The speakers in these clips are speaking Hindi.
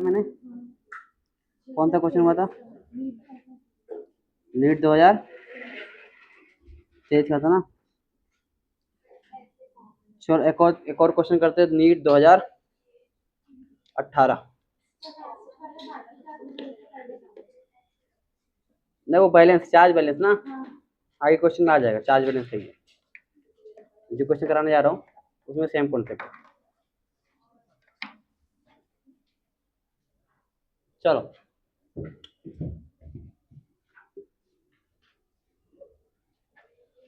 मैंने? कौन सा क्वेश्चन हुआ था? नीट 2023 का था ना। चलो एक और क्वेश्चन करते हैं, नीट 2018। नहीं, वो बैलेंस, चार्ज बैलेंस ना, आगे क्वेश्चन में आ जाएगा, चार्ज बैलेंस सही है। जो क्वेश्चन कराने जा रहा हूँ उसमें सेम कॉन्सेप्ट है। चलो,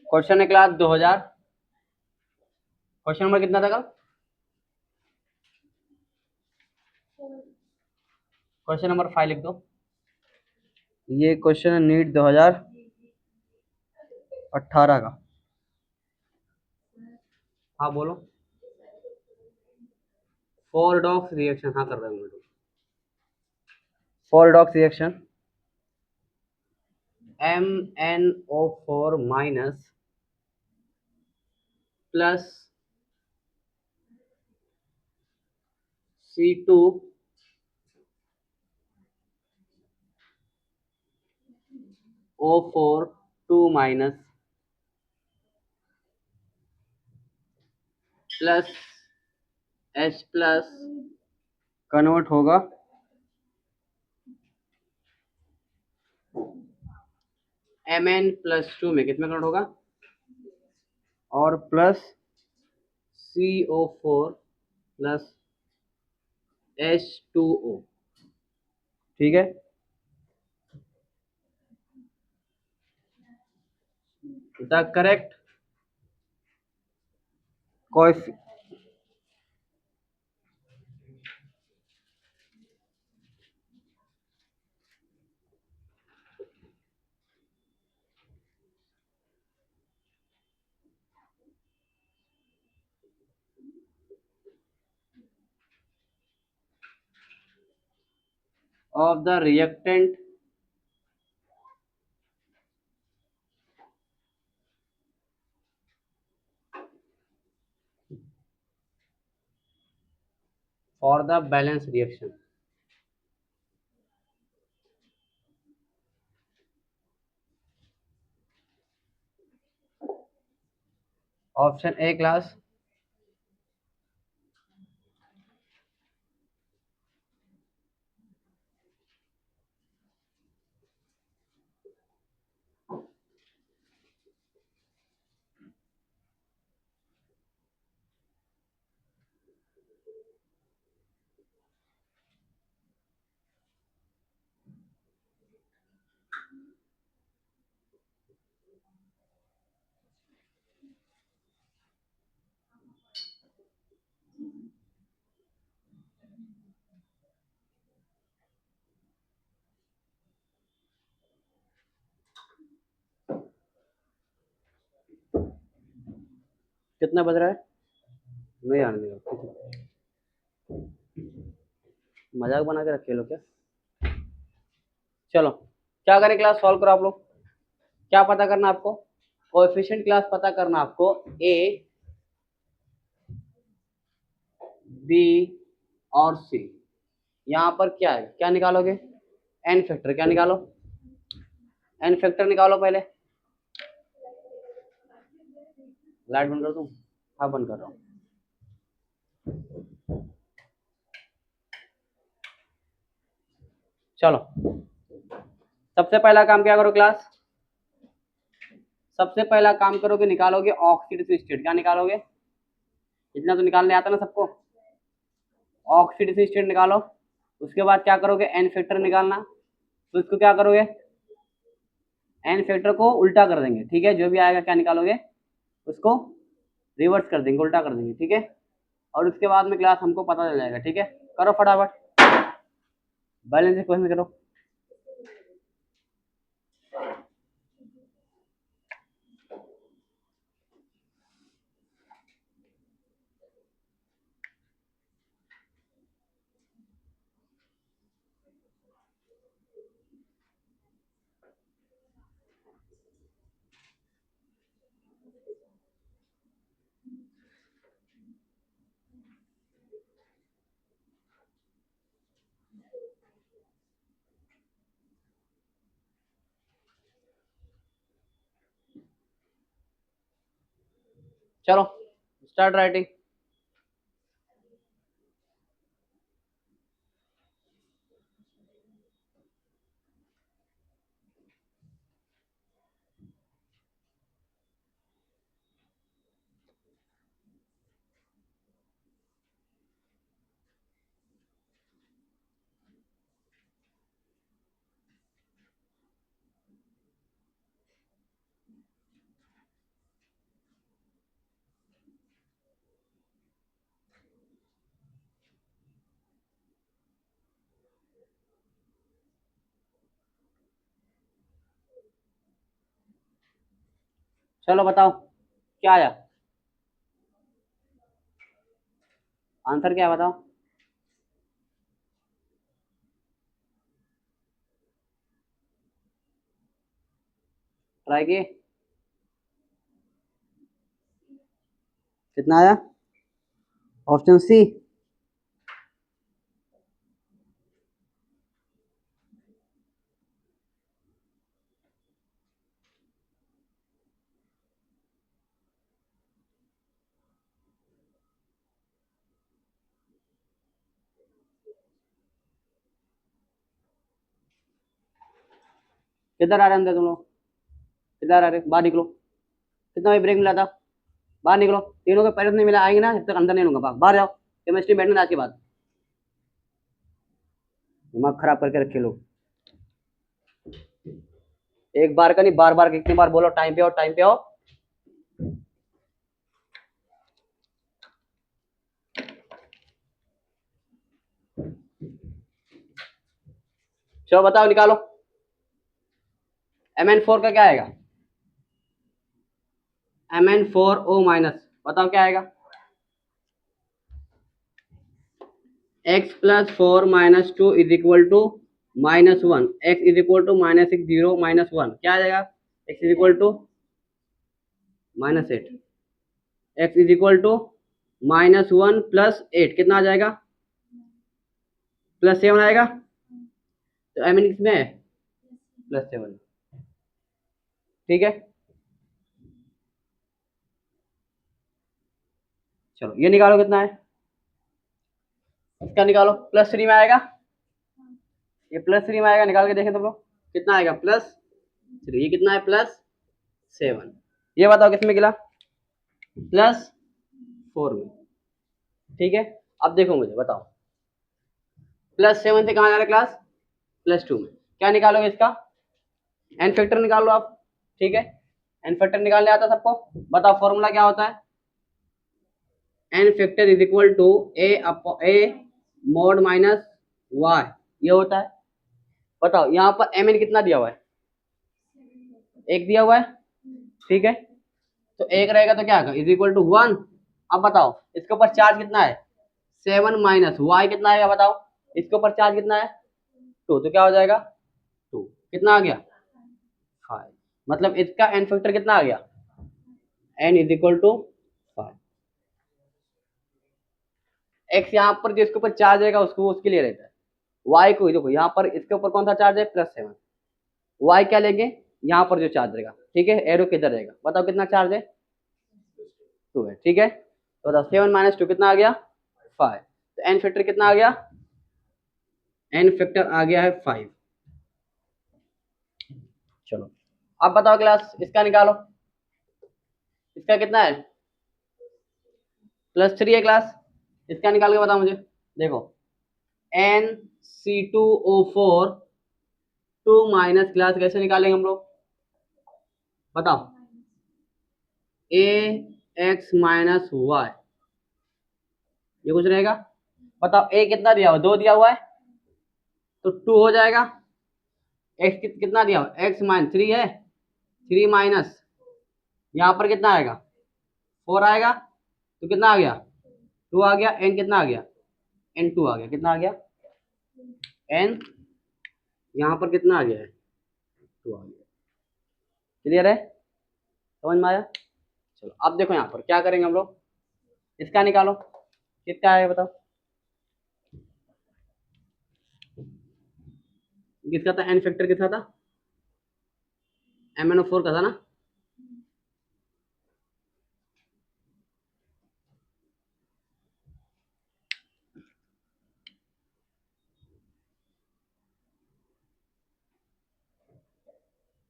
क्वेश्चन है क्लास 2000, क्वेश्चन नंबर कितना था कल? क्वेश्चन नंबर 5 लिख दो। ये क्वेश्चन है नीट 2018 का। हाँ बोलो। फोरडॉक्स रिएक्शन, हाँ कर रहा हूँ। फोरडॉक्स reaction, MnO4 minus plus C2O4 2 minus plus H plus convert होगा Mn+2 में, कितने कन्वर्ट होगा? और प्लस CO4 प्लस H2O। ठीक है, the correct coefficient of the reactant for the balance reaction। Option A class, कितना बज रहा है? नहीं आने देगा, मजाक बना के रखे लो क्या? चलो, क्या करें क्लास, सॉल्व करो आप लोग। क्या पता करना आपको? कोएफिशिएंट क्लास पता करना आपको, ए बी और सी। यहाँ पर क्या है, क्या निकालोगे? N factor. क्या निकालो? एन फैक्टर निकालो पहले। लाइट बंद कर दूं? हाँ बंद कर रहा हूँ। चलो, सबसे पहला काम क्या करो क्लास, सबसे पहला काम करोगे, निकालोगे ऑक्सीडेटिव स्टेट। क्या निकालोगे? इतना तो निकालने आता ना सबको, ऑक्सीडेटिव स्टेट निकालो। उसके बाद क्या करोगे? एन फैक्टर निकालना। तो इसको क्या करोगे? एन फैक्टर को उल्टा कर देंगे, ठीक है, जो भी आएगा क्या निकालोगे, उसको रिवर्स कर देंगे, उल्टा कर देंगे, ठीक है। और उसके बाद में क्लास हमको पता चल जाएगा, ठीक है। करो फटाफट, बैलेंस क्वेश्चन करो। चलो स्टार्ट राइटिंग। चलो बताओ क्या आया, आंसर क्या है बताओ। ट्राई किए, कितना आया? Option C. किधर आ रहे हैं तुम लोग, किधर आ रहे, बाहर निकलो। कितना भी ब्रेक मिला था, बाहर निकलो। तीनों के पैरेंट्स नहीं मिला, आएंगे ना जब तक अंदर नहीं लूंगा, बाहर जाओ। केमिस्ट्री बैठने आज के बाद दिमाग खराब करके रखे लोग। एक बार का नहीं, बार बार कितनी बार बोलो टाइम पे आओ, टाइम पे आओ। चलो बताओ निकालो। Mn4 का क्या आएगा? Mn4O माइनस, बताओ क्या आएगा? x plus 4 minus 2 is equal to -1, x is equal to -6 0 -1, क्या आ जाएगा? x is equal to -8, x is equal to -1 plus 8 कितना आ जाएगा? +7 आएगा। तो Mn किसमें है? +7, ठीक है। चलो ये निकालो कितना है, इसका निकालो। +3 में आएगा, ये +3 में आएगा, निकाल के देखें तुम लोग कितना आएगा? +3, ये कितना है? +7। ये बताओ किसमें गिला? +4 में, ठीक है। अब देखो मुझे बताओ, +7 से कहाँ जा रहा है क्लास? +2 में। क्या निकालोगे इसका? एन फैक्टर निकाल लो आप, ठीक है। एन फैक्टर निकालने आता है सबको? बताओ फॉर्मूला क्या होता है? N factor is equal to A mod minus Y, ये होता है। बताओ यहाँ पर एम एन कितना दिया हुआ है? 1 दिया हुआ है, ठीक है। तो 1 रहेगा तो क्या होगा? Is equal to 1। अब बताओ इसके ऊपर चार्ज कितना है? 7 माइनस वाई कितना आएगा बताओ? इसके ऊपर चार्ज कितना है? 2, तो क्या हो जाएगा? 2, कितना आ गया? 5। मतलब इसका एन फैक्टर कितना आ गया? N is equal to 5। X यहाँ पर जो इसके ऊपर चार्ज रहेगा उसको उसके लिए रहता है। वाई को देखो यहाँ पर इसके ऊपर कौन सा चार्ज है? +7। वाई क्या लेंगे? यहाँ पर जो चार्ज रहेगा, ठीक है। एरो किधर रहेगा? बताओ कितना चार्ज है? 2 है, ठीक है। तो बताओ 7 माइनस 2 कितना आ गया? 5। तो एन फैक्टर कितना आ गया? एन फैक्टर आ गया है 5। चलो अब बताओ क्लास, इसका निकालो। इसका कितना है? +3 है क्लास। इसका निकाल के बताओ मुझे। देखो NC2O4 2 माइनस क्लास कैसे निकालेंगे हम लोग? बताओ। AX माइनस वाई, ये कुछ रहेगा। बताओ ए कितना दिया हुआ? 2 दिया हुआ है, तो 2 हो जाएगा। एक्स कितना दिया हुआ? एक्स माइनस 3 है, 3 माइनस यहाँ पर कितना आएगा? 4 आएगा, तो कितना आ गया? 2 आ गया। एन कितना आ गया? N2 आ गया। कितना आ गया? एन यहाँ पर कितना आ गया है? 2 आ गया। क्लियर है? समझ में आया? चलो अब देखो यहाँ पर क्या करेंगे हम लोग, इसका निकालो। कितना है बताओ? किसका था एन फैक्टर? किसका था? MnO4 का था ना।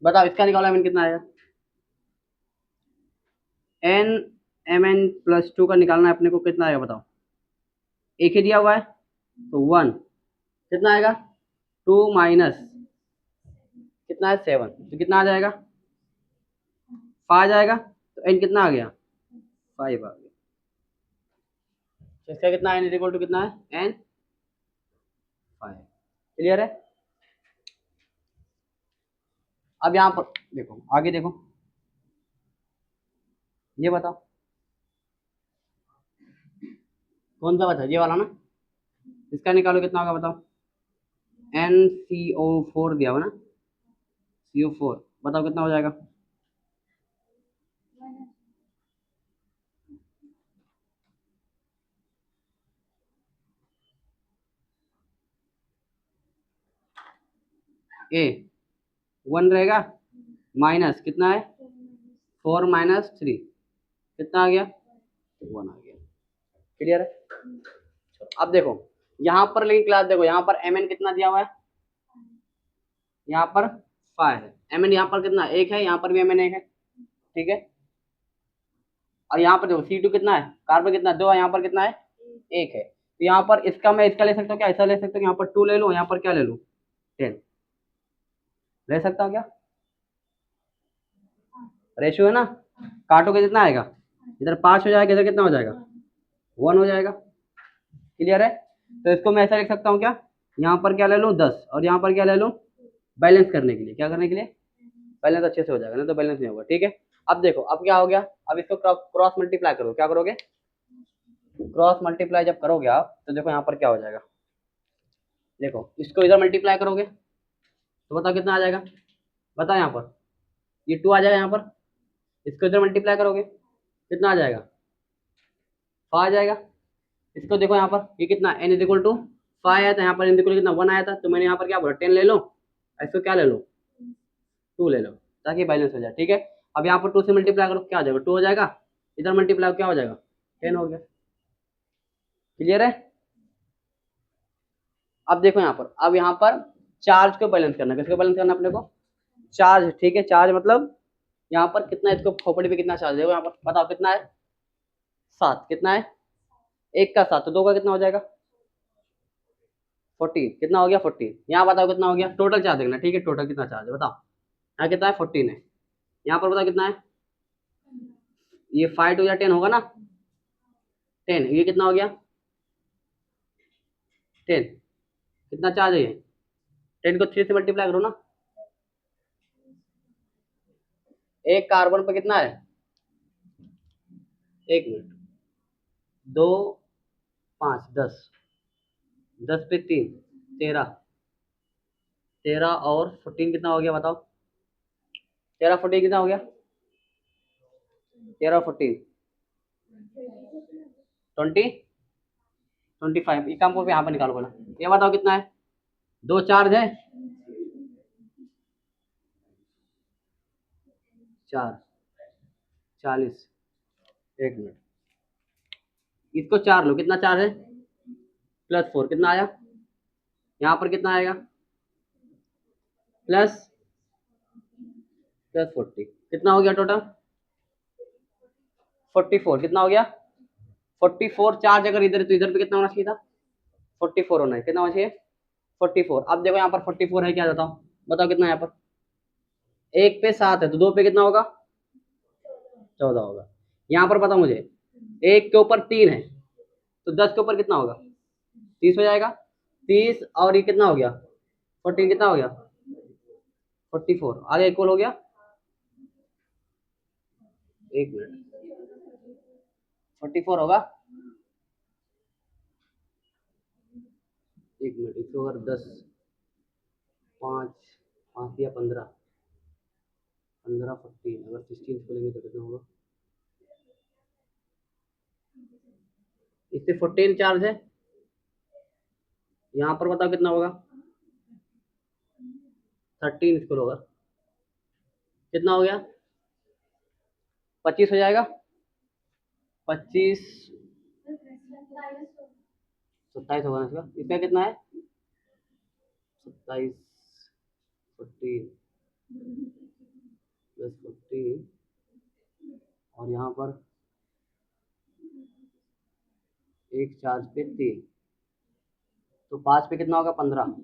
बताओ इसका निकालो एम एन कितना आएगा। एन एम एन प्लस 2 का निकालना है अपने को, कितना आएगा बताओ। एक ही दिया हुआ है तो 1, कितना आएगा 2 माइनस कितना है 7, तो कितना आ जाएगा 5 आ जाएगा। तो एन कितना आ गया 5 आ गया। तो इसका कितना एन इज इक्वल टू कितना है एन 5। क्लियर है। अब यहाँ पर देखो, आगे देखो, ये बताओ कौन सा बचा, ये वाला ना। इसका निकालो कितना होगा बताओ। NCO4 दिया हुआ ना, CO4, बताओ कितना हो जाएगा। ए 1 रहेगा, माइनस कितना है 4 माइनस 3, कितना आ गया 1 आ गया। क्लियर है। अब देखो यहाँ पर, लेकिन क्लास देखो यहाँ पर एम एन कितना दिया हुआ है, यहाँ पर 5 है। एम एन यहाँ पर कितना 1 है, यहाँ पर भी एम एन 1 है, ठीक है। और यहाँ पर देखो C2 कितना है, कार्बन कितना 2 है, यहाँ पर कितना है 1 है। तो यहाँ पर इसका मैं इसका ले सकता हूँ क्या, ऐसा ले सकता हूँ, यहाँ पर 2 ले लूँ, यहाँ पर क्या ले लूँ 10 ले सकता हूँ क्या। रेशियो है ना, काटोगे कितना आएगा, इधर 5 हो जाएगा, इधर कितना हो जाएगा 1 हो जाएगा। क्लियर है। तो इसको मैं ऐसा लिख सकता हूँ क्या, यहाँ पर क्या ले लूँ 10 और यहाँ पर क्या ले लूँ, बैलेंस करने के लिए, क्या करने के लिए, बैलेंस अच्छे से हो जाएगा, नहीं तो बैलेंस नहीं होगा। ठीक है। अब देखो अब क्या हो गया, अब इसको क्रॉस मल्टीप्लाई करो, क्या करोगे क्रॉस मल्टीप्लाई जब करोगे आप, तो देखो यहाँ पर क्या हो जाएगा। देखो इसको इधर मल्टीप्लाई करोगे तो बताओ कितना आ जाएगा, बताओ यहाँ पर ये 2 आ जाएगा, यहाँ पर इसको इधर मल्टीप्लाई करोगे कितना आ जाएगा 5 आ जाएगा। इसको देखो यहाँ पर ये कितना n इज इक्वल टू 5 आया था, यहाँ पर n इक्वल कितना 1 आया था, तो मैंने यहाँ पर क्या बोला 10 ले लो, इसको क्या ले लो 2 ले लो, ताकि बैलेंस हो जाए। ठीक है। अब यहाँ पर 2 से मल्टीप्लाई करो क्या हो जाएगा 2 हो जाएगा, इधर मल्टीप्लाई क्या हो जाएगा 10 हो गया। क्लियर है। अब देखो यहाँ पर, अब यहाँ पर चार्ज को बैलेंस करना, किसको बैलेंस करना अपने को चार्ज। ठीक है। चार्ज मतलब यहाँ पर कितना, इसको खोपड़ी पे कितना चार्ज है यहाँ पर बताओ कितना है 7, कितना है 1 का 7, तो 2 का कितना हो जाएगा 14, कितना हो गया 14। यहाँ बताओ कितना हो गया, टोटल चार्ज देखना। ठीक है। टोटल कितना चार्ज है बताओ, यहाँ कितना है 14 है, यहाँ पर बताओ कितना है, ये 5 टू या 10 होगा ना 10, ये कितना हो गया 10, कितना चार्ज है ये 10 को 3 से मल्टीप्लाई करो ना। एक कार्बन पे कितना है, एक मिनट, 2 5 10, 10 पे 3 13, 13 और 14 कितना हो गया बताओ, 13 14 कितना हो गया 13 14 20 25। ये काम को यहाँ पर निकालो बोला, ये बताओ कितना है, 2 चार्ज है 4 40, एक मिनट, इसको 4 लो, कितना चार्ज है +4, कितना आया, यहाँ पर कितना आएगा प्लस +40, कितना हो गया टोटल 44, कितना हो गया 44। चार्ज अगर इधर तो इधर पे कितना होना चाहिए था 44 होना है, कितना होना चाहिए 44। अब देखो यहाँ पर 44 है क्या, बताओ बताओ कितना है यहाँ पर, 1 पे 7 है तो 2 पे कितना होगा 14 होगा। यहाँ पर बताओ मुझे 1 के ऊपर 3 है तो 10 के ऊपर कितना होगा 30 हो जाएगा, 30 और ये कितना हो गया 14, कितना हो गया 44, आगे इक्वल हो गया। एक मिनट 44 होगा, एक मिनट, इसको अगर 10 5 5 या 15 15 14, अगर 16 खोलेंगे तो कितना होगा, इससे 14 चार्ज है, यहाँ पर बताओ कितना होगा 13, इसको होगा कितना हो गया 25 हो जाएगा, 25 27 होगा ना इसका, इसका कितना है 27 14 +15 और यहाँ पर एक चार्ज पे 3, तो 5 पे कितना होगा 15।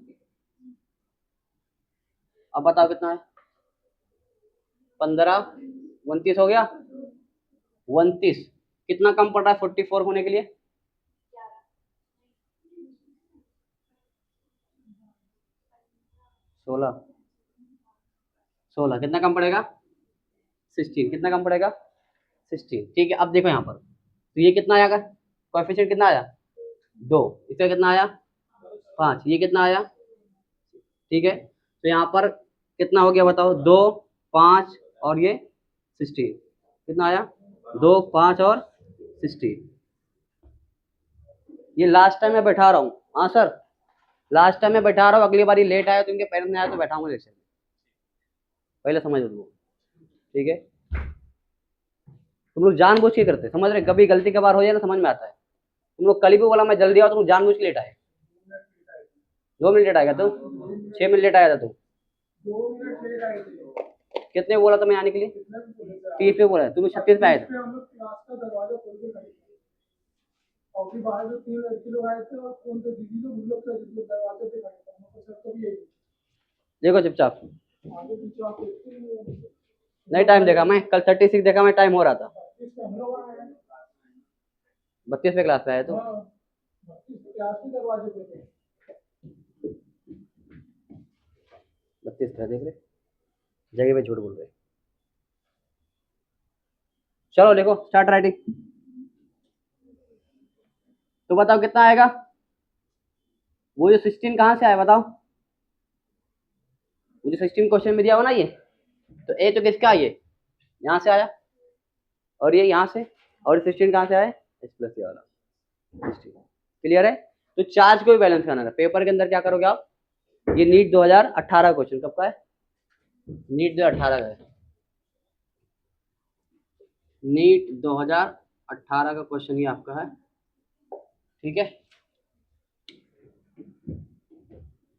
अब बताओ कितना है, 15 29 हो गया। 29 कितना कम पड़ रहा है 44 होने के लिए? 16 16 कितना कम पड़ेगा 16, कितना कम पड़ेगा 16। ठीक है, अब देखो यहाँ पर तो ये कितना आएगा, कोएफिशिएंट कितना आया 2, इसका कितना आया 5, ये कितना आया। ठीक है, तो यहाँ पर कितना हो गया बताओ, 2 5 और ये 16, कितना आया 2 5 और 16। ये लास्ट टाइम मैं बैठा रहा हूँ, हाँ सर लास्ट टाइम मैं बैठा रहा हूँ, अगली बार लेट आया तो इनके पेरेंट्स नहीं आया तो बैठाऊंगा लेक्चर में, पहले समझ लो। ठीक है, तुम लोग जानबूझ के करते, समझ रहे, कभी गलती का बार हो जाए ना समझ में आता है। तुम लोग कल भी बोला मैं जल्दी आओ, तुम जानबूझ के लेट आए। 2 मिनट लेट आएगा तुम, 6 मिनट लेट आया था तुम, कितने बोला था मैं आने के लिए, 30 पे बोला, तुम 36 पे आए थे। देखो चुपचाप, नहीं टाइम देखा मैं, कल 36 देखा मैं, टाइम हो रहा था। 32 पे क्लास पे आए तो 32 पे देख रहे, जगह पे झूठ बोल रहे। चलो देखो स्टार्ट राइटिंग, तो बताओ कितना आएगा, वो जो 16 कहाँ से आया बताओ, वो जो 16 क्वेश्चन में दिया हो ना ये, तो ए तो किसका ये यहाँ से आया और ये यहाँ से, और 16 कहाँ से आया एच प्लस ये वाला 16। क्लियर है, तो चार्ज को भी बैलेंस करना है पेपर के अंदर, क्या करोगे आप, ये नीट 2018 क्वेश्चन कब का है, नीट 2018 का है, नीट 2018 का क्वेश्चन ये आपका है। ठीक है,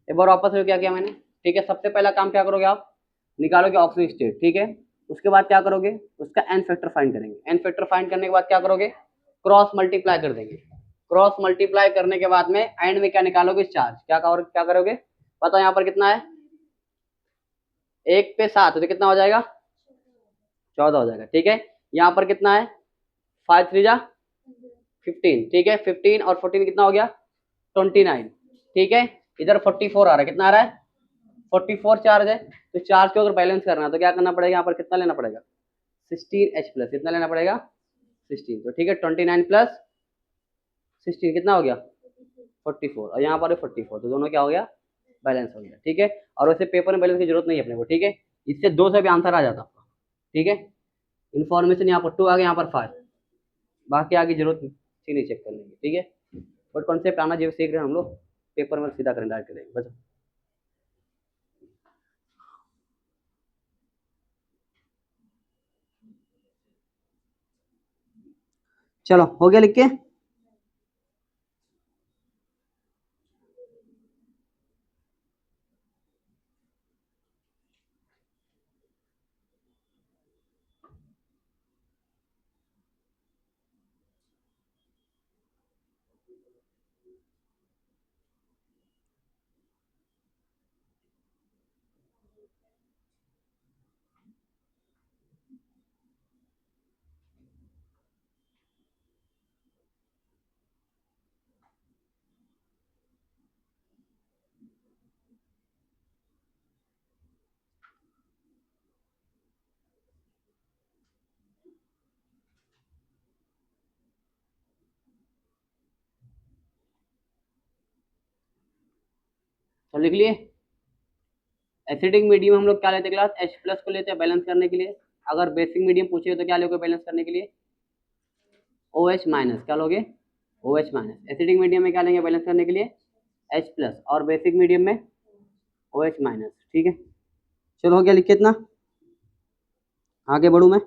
एक बार वापस में क्या किया मैंने। ठीक है, सबसे पहला काम क्या करोगे आप, निकालोगे ऑक्सीजन स्टेट। ठीक है, उसके बाद क्या करोगे, उसका एन फैक्टर फाइंड करेंगे, एन फैक्टर फाइंड करने के बाद क्या करोगे, क्रॉस मल्टीप्लाई कर देंगे, क्रॉस मल्टीप्लाई करने के बाद में एंड में क्या निकालोगे, चार्ज। क्या करोगे बताओ, यहाँ पर कितना है, 1 पे 7 तो कितना हो जाएगा 14 हो जाएगा। ठीक है, यहाँ पर कितना है 5 3 जा 15। ठीक है, 15 और 14 कितना हो गया 29। ठीक है, इधर 44 आ रहा है, कितना आ रहा है 44 चार्ज है, तो चार्ज को अगर बैलेंस करना है तो क्या करना पड़ेगा, यहाँ पर कितना लेना पड़ेगा 16 H प्लस, कितना लेना पड़ेगा 16। तो ठीक है, 29 प्लस 16 कितना हो गया 44, और यहाँ पर 44, तो दोनों क्या हो गया बैलेंस हो गया। ठीक है, और वैसे पेपर में बैलेंस की जरूरत नहीं है अपने को। ठीक है, इससे 2 से भी आंसर आ जाता आपका। ठीक है, इन्फॉर्मेशन यहाँ पर 2 आ गया, यहाँ पर 5, बाकी आगे जरूरत थी नहीं चेक करने की। ठीक है, बट कॉन्सेप्ट आना जो सीख रहे हैं हम लोग, पेपर में सीधा करें डायरेक्ट करेंगे बस। चलो हो गया लिख के, तो लिख लिए। एसिडिक मीडियम हम लोग क्या लेते हैं क्लास, H प्लस को लेते हैं बैलेंस करने के लिए। अगर बेसिक मीडियम पूछे तो क्या लोगे बैलेंस करने के लिए, OH माइनस, क्या लोगे OH माइनस। एसिडिक मीडियम में क्या लेंगे बैलेंस करने के लिए H प्लस, और बेसिक मीडियम में OH माइनस। ठीक है, चलो हो गया लिख के इतना, आगे बढ़ू मैं।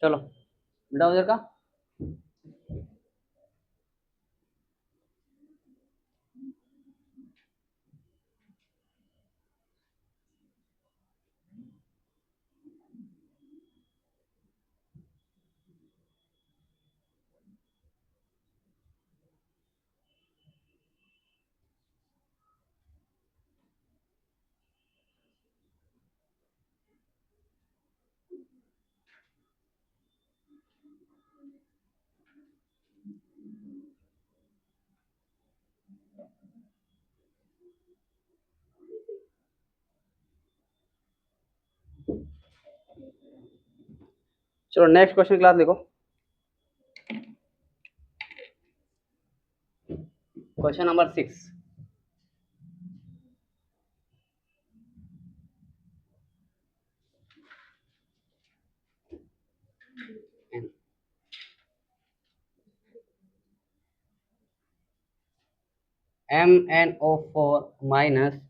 चलो बेटा उधर का। चलो नेक्स्ट क्वेश्चन क्लास देखो। Question number 6। MnO4 minus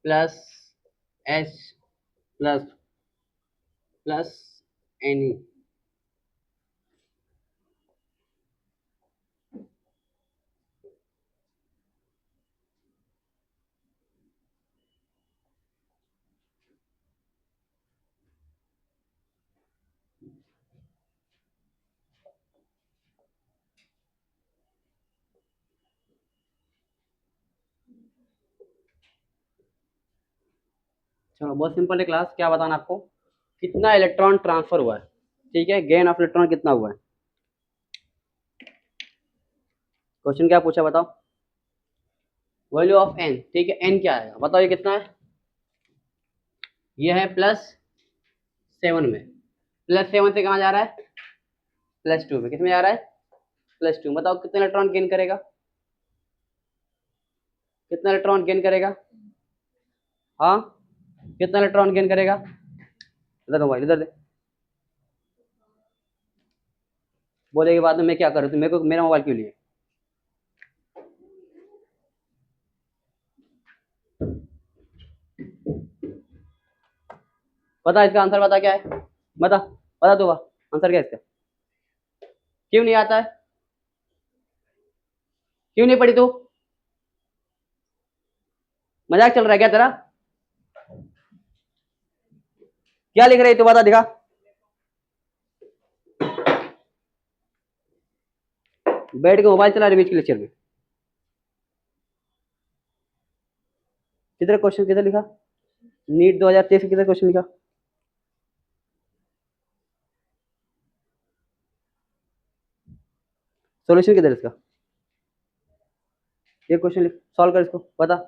plus H plus plus Ne। चलो बहुत सिंपल है क्लास, क्या बताना आपको, कितना इलेक्ट्रॉन ट्रांसफर हुआ है, ठीक है, गेन ऑफ इलेक्ट्रॉन कितना हुआ है। क्वेश्चन क्या पूछा बताओ, वैल्यू ऑफ एन, ठीक है, एन क्या आएगा बताओ, ये कितना है, ये है +7 में, +7 से कहाँ जा रहा है, +2 में, किसमें जा रहा है, +2। बताओ कितना इलेक्ट्रॉन गेन करेगा, कितना इलेक्ट्रॉन गेन करेगा, हाँ कितना इलेक्ट्रॉन गेन करेगा, इधर मोबाइल इधर दे, बोलेगी बाद में मैं क्या करूँ, तो मेरे को मेरा मोबाइल क्यों लिए। बता इसका आंसर, बता क्या है, बता बता तू, आंसर क्या है इसका, क्यों नहीं आता है, क्यों नहीं पढ़ी तू, मजाक चल रहा है क्या तेरा, क्या लिख रही तू बता दिखा, बैठ के मोबाइल चला रही बीच के लेक्चर में। किधर क्वेश्चन, किधर लिखा, नीट 2023 किधर क्वेश्चन लिखा, सॉल्यूशन किधर इसका, ये क्वेश्चन लिख, सॉल्व कर इसको बता।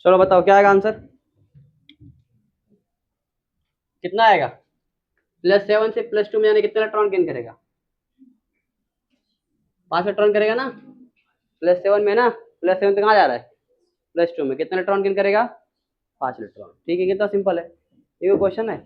चलो बताओ क्या आएगा आंसर, कितना आएगा, +7 से +2 में यानी कितना इलेक्ट्रॉन गेन करेगा, 5 इलेक्ट्रॉन करेगा ना, +7 में ना, +7 से कहाँ जा रहा है, +2 में, कितना इलेक्ट्रॉन गेन करेगा, 5 इलेक्ट्रॉन, ठीक है, कितना सिंपल है, ये क्वेश्चन है।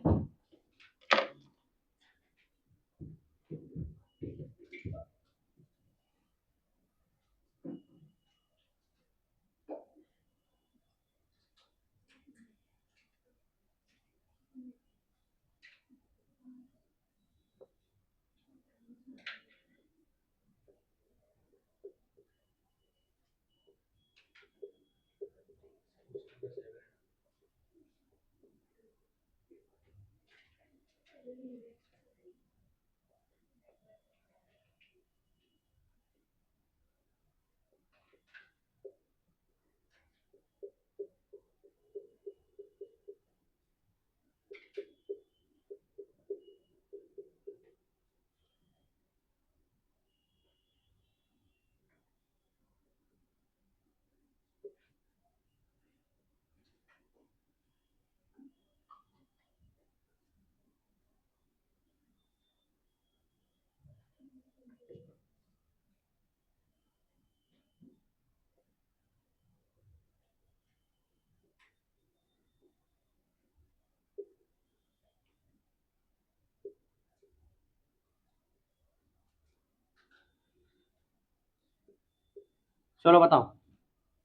चलो बताओ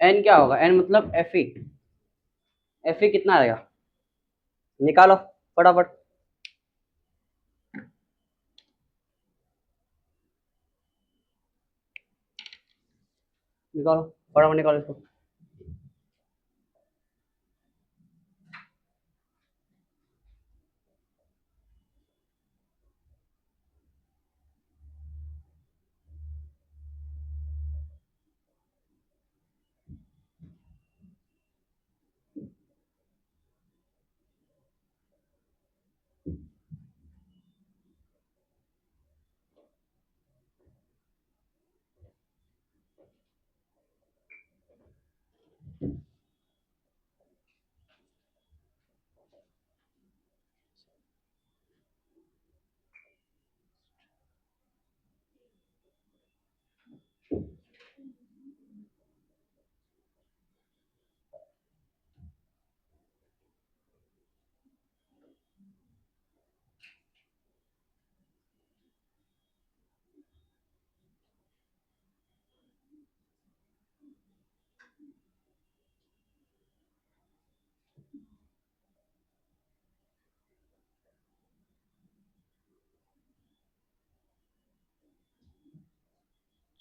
एन क्या होगा, एन मतलब एफ ई, एफ ई कितना आएगा निकालो फटाफट। निकालो फटाफट निकालो इसको।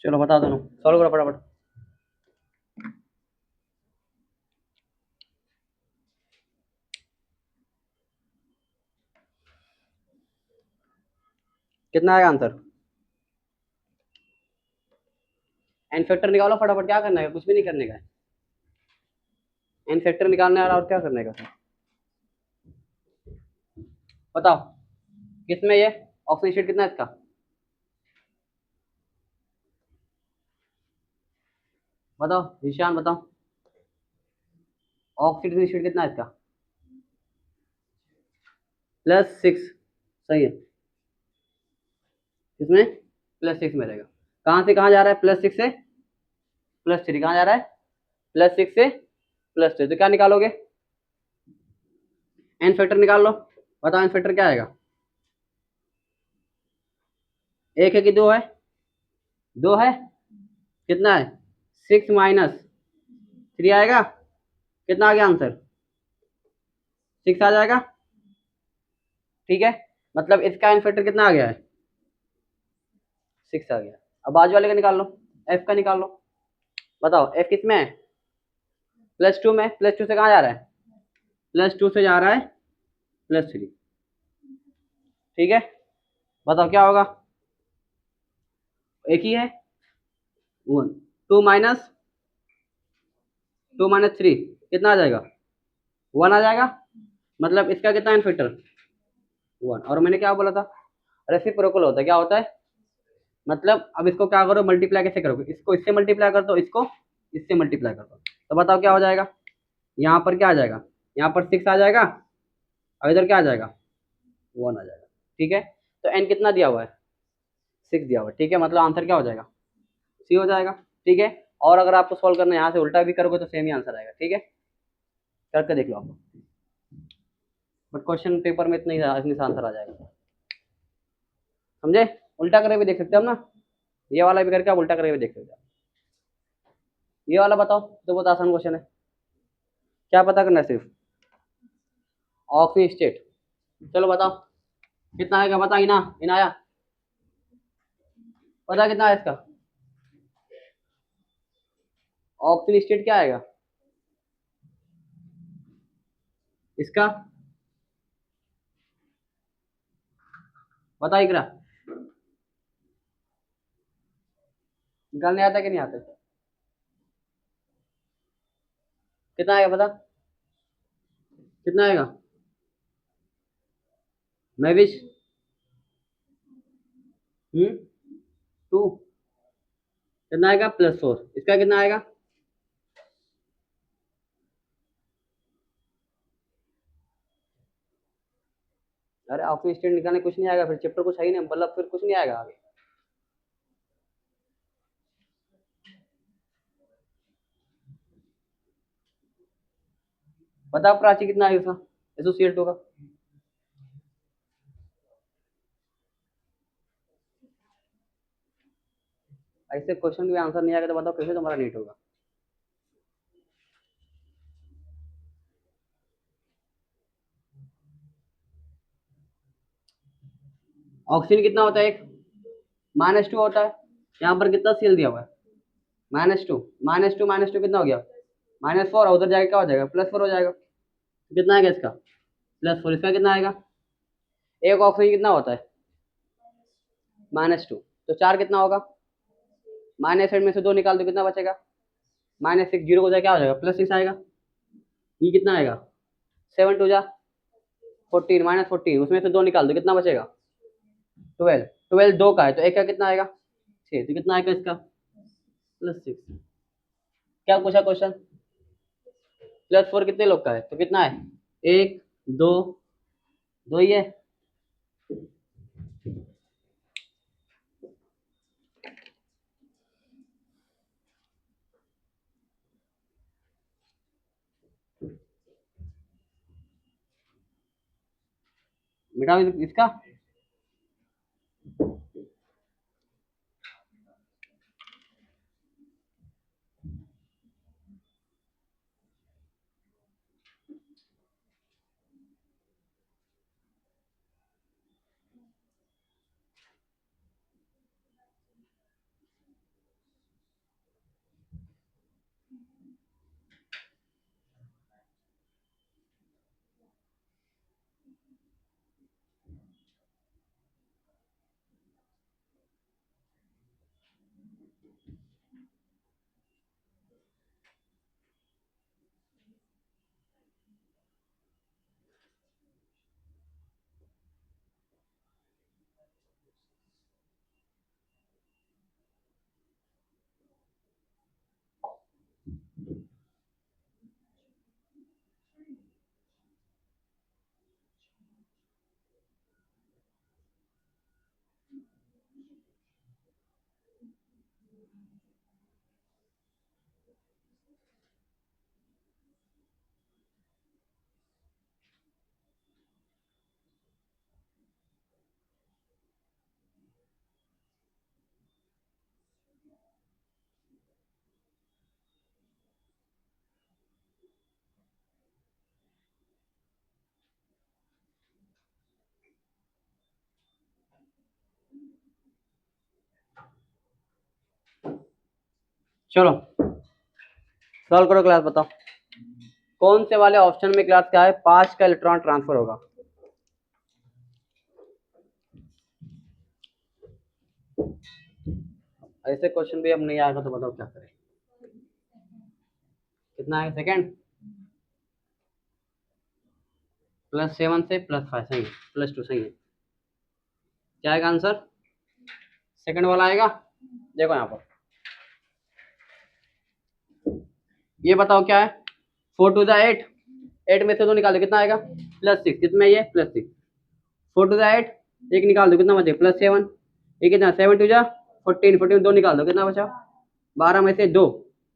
चलो बता दो, सॉल्व करो फटाफट। कितना आएगा आंसर? एन फैक्टर निकालो फटाफट, क्या करना है, कुछ भी नहीं करने का है, एन फैक्टर निकालने वाला और क्या करने का। बताओ किसमें ये ऑक्सीजन स्टेट कितना है इसका, बताओ निशान बताओ, ऑक्सीजन स्टेट कितना है इसका? +6, सही है। इसमें +6 में रहेगा। कहाँ से कहाँ जा रहा है? +6 से +3, कहाँ जा रहा है? +6 से +3, तो क्या निकालोगे? एन फैक्टर निकाल लो, बताओ एन फैक्टर क्या आएगा? एक है कि दो है? दो है, कितना है? 6 - 3 आएगा, कितना आ गया आंसर? 6 आ जाएगा, ठीक है। मतलब इसका एन फैक्टर कितना आ गया है? 6 आ गया। अब बाजू वाले का निकाल लो, एफ का निकाल लो, बताओ एफ किस में है? +2 में, +2 से कहाँ जा रहा है? +2 से जा रहा है +3, ठीक है। बताओ क्या होगा? एक ही है, 1, 2 - 3 कितना आ जाएगा? 1 आ जाएगा। मतलब इसका कितना है फैक्टर? 1। और मैंने क्या बोला था, रेसिप्रोकल होता है, क्या होता है? मतलब अब इसको क्या करो, मल्टीप्लाई कैसे करोगे? इसको इससे मल्टीप्लाई कर दो, इसको इससे मल्टीप्लाई कर दो, तो बताओ क्या हो जाएगा? यहाँ पर क्या आ जाएगा? यहाँ पर 6 आ जाएगा, और इधर क्या आ जाएगा? 1 आ जाएगा, ठीक है। तो एन कितना दिया हुआ है? 6 दिया हुआ है, ठीक है। मतलब आंसर क्या हो जाएगा? सी हो जाएगा, ठीक है। और अगर आपको सॉल्व करना है यहाँ से उल्टा भी करोगे तो सेम ही आंसर आएगा, ठीक है। करके देख लो आप, बट क्वेश्चन पेपर में इतना ही आंसर आ जाएगा, समझे। उल्टा करके भी देख सकते हो हम ना, ये वाला भी करके आप उल्टा करके भी देख सकते हो। ये वाला बताओ, तो बहुत आसान क्वेश्चन है, क्या पता करना है सिर्फ, ऑक्सीजन स्टेट। चलो बताओ कितना आएगा, बता इना इनाया, पता कितना है इसका? ऑक्सीजन स्टेट क्या आएगा इसका, बता इकरा, निकालने आता कि नहीं आता? कितना आएगा बता, कितना आएगा? महविश 2, कितना आएगा? +4, इसका कितना आएगा? अरे ऑक्सीजन स्टेट निकालने कुछ नहीं आएगा, फिर चैप्टर कुछ है ही नहीं, मतलब फिर कुछ नहीं आएगा आगे। बताओ प्राची कितना है उसका, SOCl2 का? ऐसे क्वेश्चन का आंसर नहीं आएगा तो बताओ कैसे तुम्हारा नीट होगा। ऑक्सीजन कितना होता है एक, -2 होता है। यहाँ पर कितना सीएल दिया हुआ है, -2, -2 -2 कितना हो गया, -4, और उधर जाके क्या हो जाएगा, +4 हो जाएगा। तो कितना आएगा इसका, +4, इसका कितना आएगा, एक ऑक्सीजन कितना होता है, -2, तो 4 कितना होगा, -8 में से 2 निकाल दो कितना बचेगा, -6, 0 को जाए क्या हो जाएगा, +6 आएगा। ये कितना आएगा, 7 2 जा 14, -14, उसमें से 2 निकाल दो कितना बचेगा, 12, 12 2 का है तो एक का कितना आएगा, 6, तो कितना आएगा इसका, +6। क्या पूछा क्वेश्चन, +4 कितने लोग का है, तो कितना है, 1 2, 2 ही है। मिटाओ इसका, चलो सॉल्व करो क्लास, बताओ कौन से वाले ऑप्शन में क्लास क्या है, 5 का इलेक्ट्रॉन ट्रांसफर होगा। ऐसे क्वेश्चन भी अब नहीं आएगा तो बताओ क्या करें, कितना है सेकंड, +7 से +5 सही है, +2 सही है। क्या आएगा आंसर, सेकंड वाला आएगा। देखो यहाँ पर ये बताओ क्या है, 4 2 8, 8 में से 2 निकाल दो कितना आएगा, +6, कितना ये +6, 4 2 8, एक निकाल दो कितना बचे, +7, ये कितना 7 2 जा 14, 14 2 निकाल दो कितना बचा, 12 में से 2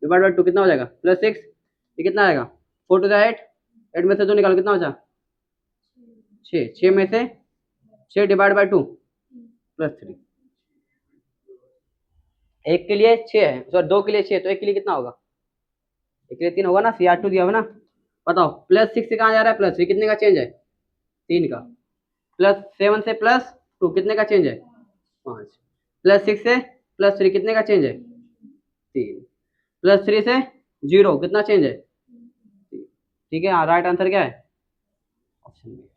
डिवाइड बाई 2 कितना हो जाएगा, +6, ये कितना आएगा, 4 2 8, 8 में से 2 निकालो कितना बचा, 6, 6 में से 6 डिवाइड बाई 2 +3, एक के लिए 6 है, सॉरी 2 के लिए 6, तो एक के लिए कितना होगा, एक के लिए 3 होगा ना, CR2 दिया हुआ ना। बताओ +6 से कहाँ जा रहा है, +3, कितने का चेंज है, 3 का, +7 से +2 कितने का चेंज है, 5, +6 से +3 कितने का चेंज है, 3, +3 से 0 कितना चेंज है, 3। ठीक है, हाँ राइट आंसर क्या है, ऑप्शन बी।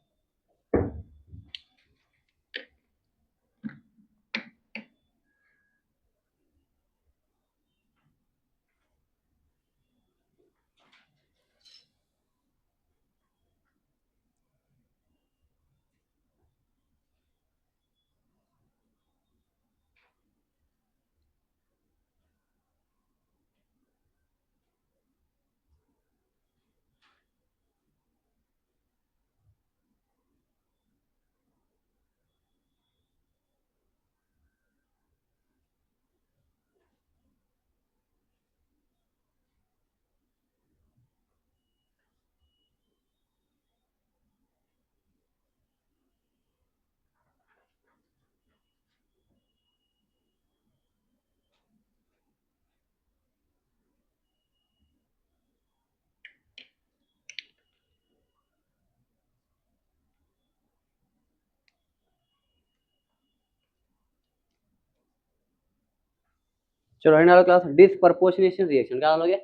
चलो निकालो क्लास डिसप्रपोर्शनेशन रिएक्शन, क्या डालोगे?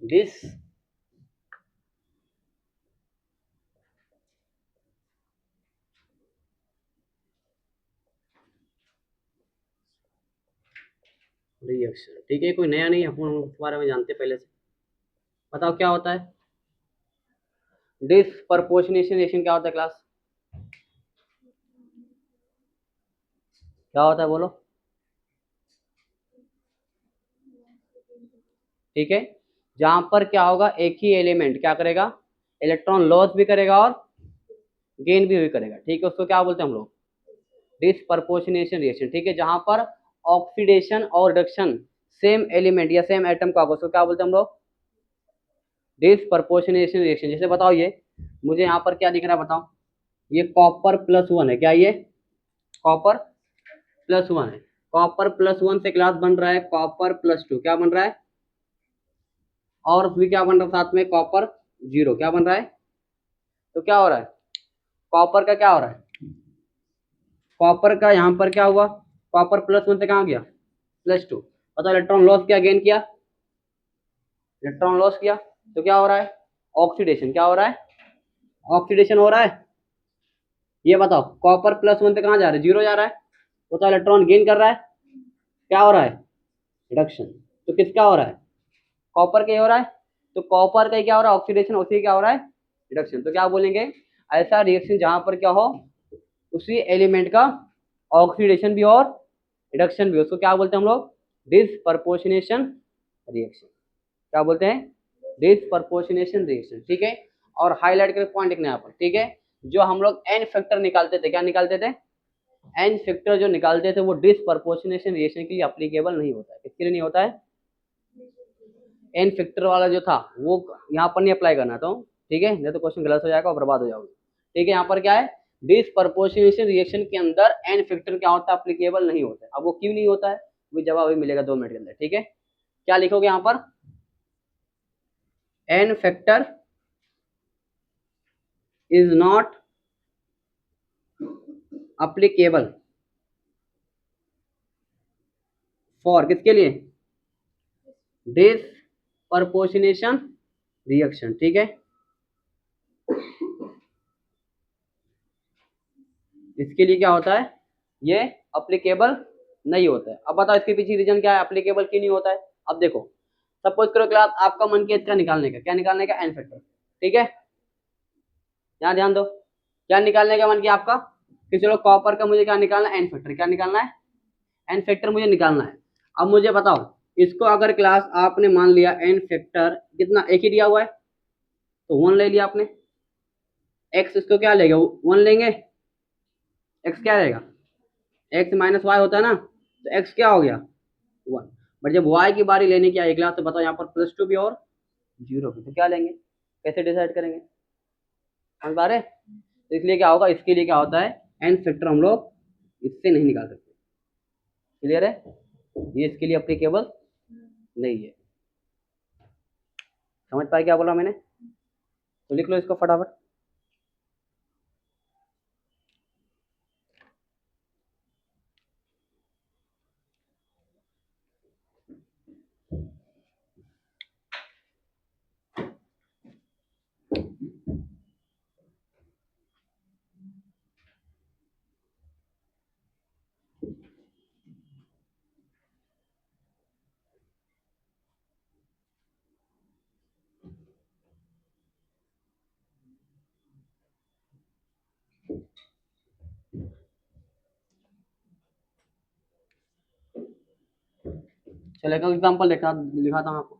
डिस रिएक्शन, ठीक है, कोई नया नहीं है, हम उस बारे में जानते पहले से। बताओ क्या होता है डिसप्रपोर्शनेशन रिएक्शन? क्या होता है क्लास? क्या होता है बोलो? ठीक है, जहां पर क्या होगा, एक ही एलिमेंट क्या करेगा, इलेक्ट्रॉन लॉस भी करेगा और गेन भी करेगा, ठीक है, उसको क्या बोलते हैं हम लोग? डिसप्रपोर्शनेशन रिएक्शन, ठीक है, जहां पर ऑक्सीडेशन और रिडक्शन सेम एलिमेंट या सेम एटम का होगा, उसको क्या बोलते हैं हम लोग? Disproportionation reaction. जैसे बताओ, ये मुझे यहाँ पर क्या दिख रहा है बताओ, ये कॉपर प्लस वन है, क्या ये कॉपर प्लस वन है, कॉपर प्लस वन से क्लास बन रहा है कॉपर प्लस टू, क्या बन रहा है, और भी क्या बन रहा है साथ में, कॉपर जीरो, क्या बन रहा है? तो क्या हो रहा है, कॉपर का क्या हो रहा है, कॉपर का यहाँ पर क्या हुआ, कॉपर प्लस वन से कहाँ गया, प्लस टू, बताओ इलेक्ट्रॉन लॉस किया गेन किया, इलेक्ट्रॉन लॉस किया, तो क्या हो रहा है, ऑक्सीडेशन, क्या हो रहा है, ऑक्सीडेशन हो रहा है। ये बताओ कॉपर प्लस वन से कहाँ जा रहा है, जीरो जा रहा है, बताओ इलेक्ट्रॉन गेन कर रहा है, क्या हो रहा है, रिडक्शन, तो किसका हो रहा है, कॉपर का ही हो रहा है, तो कॉपर का ही क्या हो रहा है, ऑक्सीडेशन, उसी क्या हो रहा है, रिडक्शन। तो क्या बोलेंगे, ऐसा रिएक्शन जहां पर क्या हो, उसी एलिमेंट का ऑक्सीडेशन भी और रिडक्शन भी, उसको क्या बोलते हैं हम लोग, डिसप्रपोर्शनेशन रिएक्शन, क्या बोलते हैं, डिसप्रपोर्शनेशन रिएक्शन, ठीक है। और हाईलाइट करके पॉइंट लिखना है यहाँ पर, ठीक है, जो हम लोग एन फैक्टर निकालते थे, क्या निकालते थे, एन फैक्टर जो निकालते थे वो डिसप्रपोर्शनेशन रिएक्शन के लिए अप्लीकेबल नहीं होता है, किसके लिए नहीं होता है, एन फैक्टर वाला जो था वो यहाँ पर नहीं अप्लाई करना, तो ठीक है, नहीं तो क्वेश्चन गलत हो जाएगा और बर्बाद हो जाओगे, ठीक है। यहाँ पर क्या है, डिसप्रपोर्शनेशन रिएक्शन के अंदर एन फैक्टर क्या होता है, अप्लीकेबल नहीं होता है। अब वो क्यों नहीं होता है, वो जवाब अभी मिलेगा 2 मिनट के अंदर, ठीक है। क्या लिखोगे यहाँ पर, N factor is not applicable for, किसके लिए, डिसप्रपोर्शनेशन रिएक्शन, ठीक है, इसके लिए क्या होता है, ये अप्लीकेबल नहीं होता है। अब बताओ इसके पीछे रीजन क्या है, अप्लीकेबल क्यों नहीं होता है। अब देखो, सपोज करो क्लास आपका मन किया इसका निकालने का, क्या निकालने का, एन फैक्टर, ठीक है, यहाँ ध्यान दो, क्या निकालने का मन किया आपका, कि चलो कॉपर का मुझे क्या निकालना है, एन फैक्टर, क्या निकालना है, एन फैक्टर मुझे निकालना है। अब मुझे बताओ, इसको अगर क्लास आपने मान लिया एन फैक्टर कितना, एक ही दिया हुआ है, तो 1 ले लिया आपने, एक्स इसको क्या लेगा, 1 लेंगे, एक्स क्या रहेगा, एक्स माइनस वाई होता है ना, तो एक्स क्या हो गया, 1। बट जब वाई की बारी लेने की आई क्लास, तो बताओ यहाँ पर प्लस टू भी और जीरो भी, तो क्या लेंगे, कैसे डिसाइड करेंगे, समझ पा रहे। तो इसलिए क्या होगा, इसके लिए क्या होता है, एन फैक्टर हम लोग इससे नहीं निकाल सकते, क्लियर है, ये इसके लिए अप्लीकेबल नहीं है। समझ पाए क्या बोला मैंने, तो लिख लो इसको फटाफट। चलो एक एग्जाम्पल लिखाता हूँ आपको,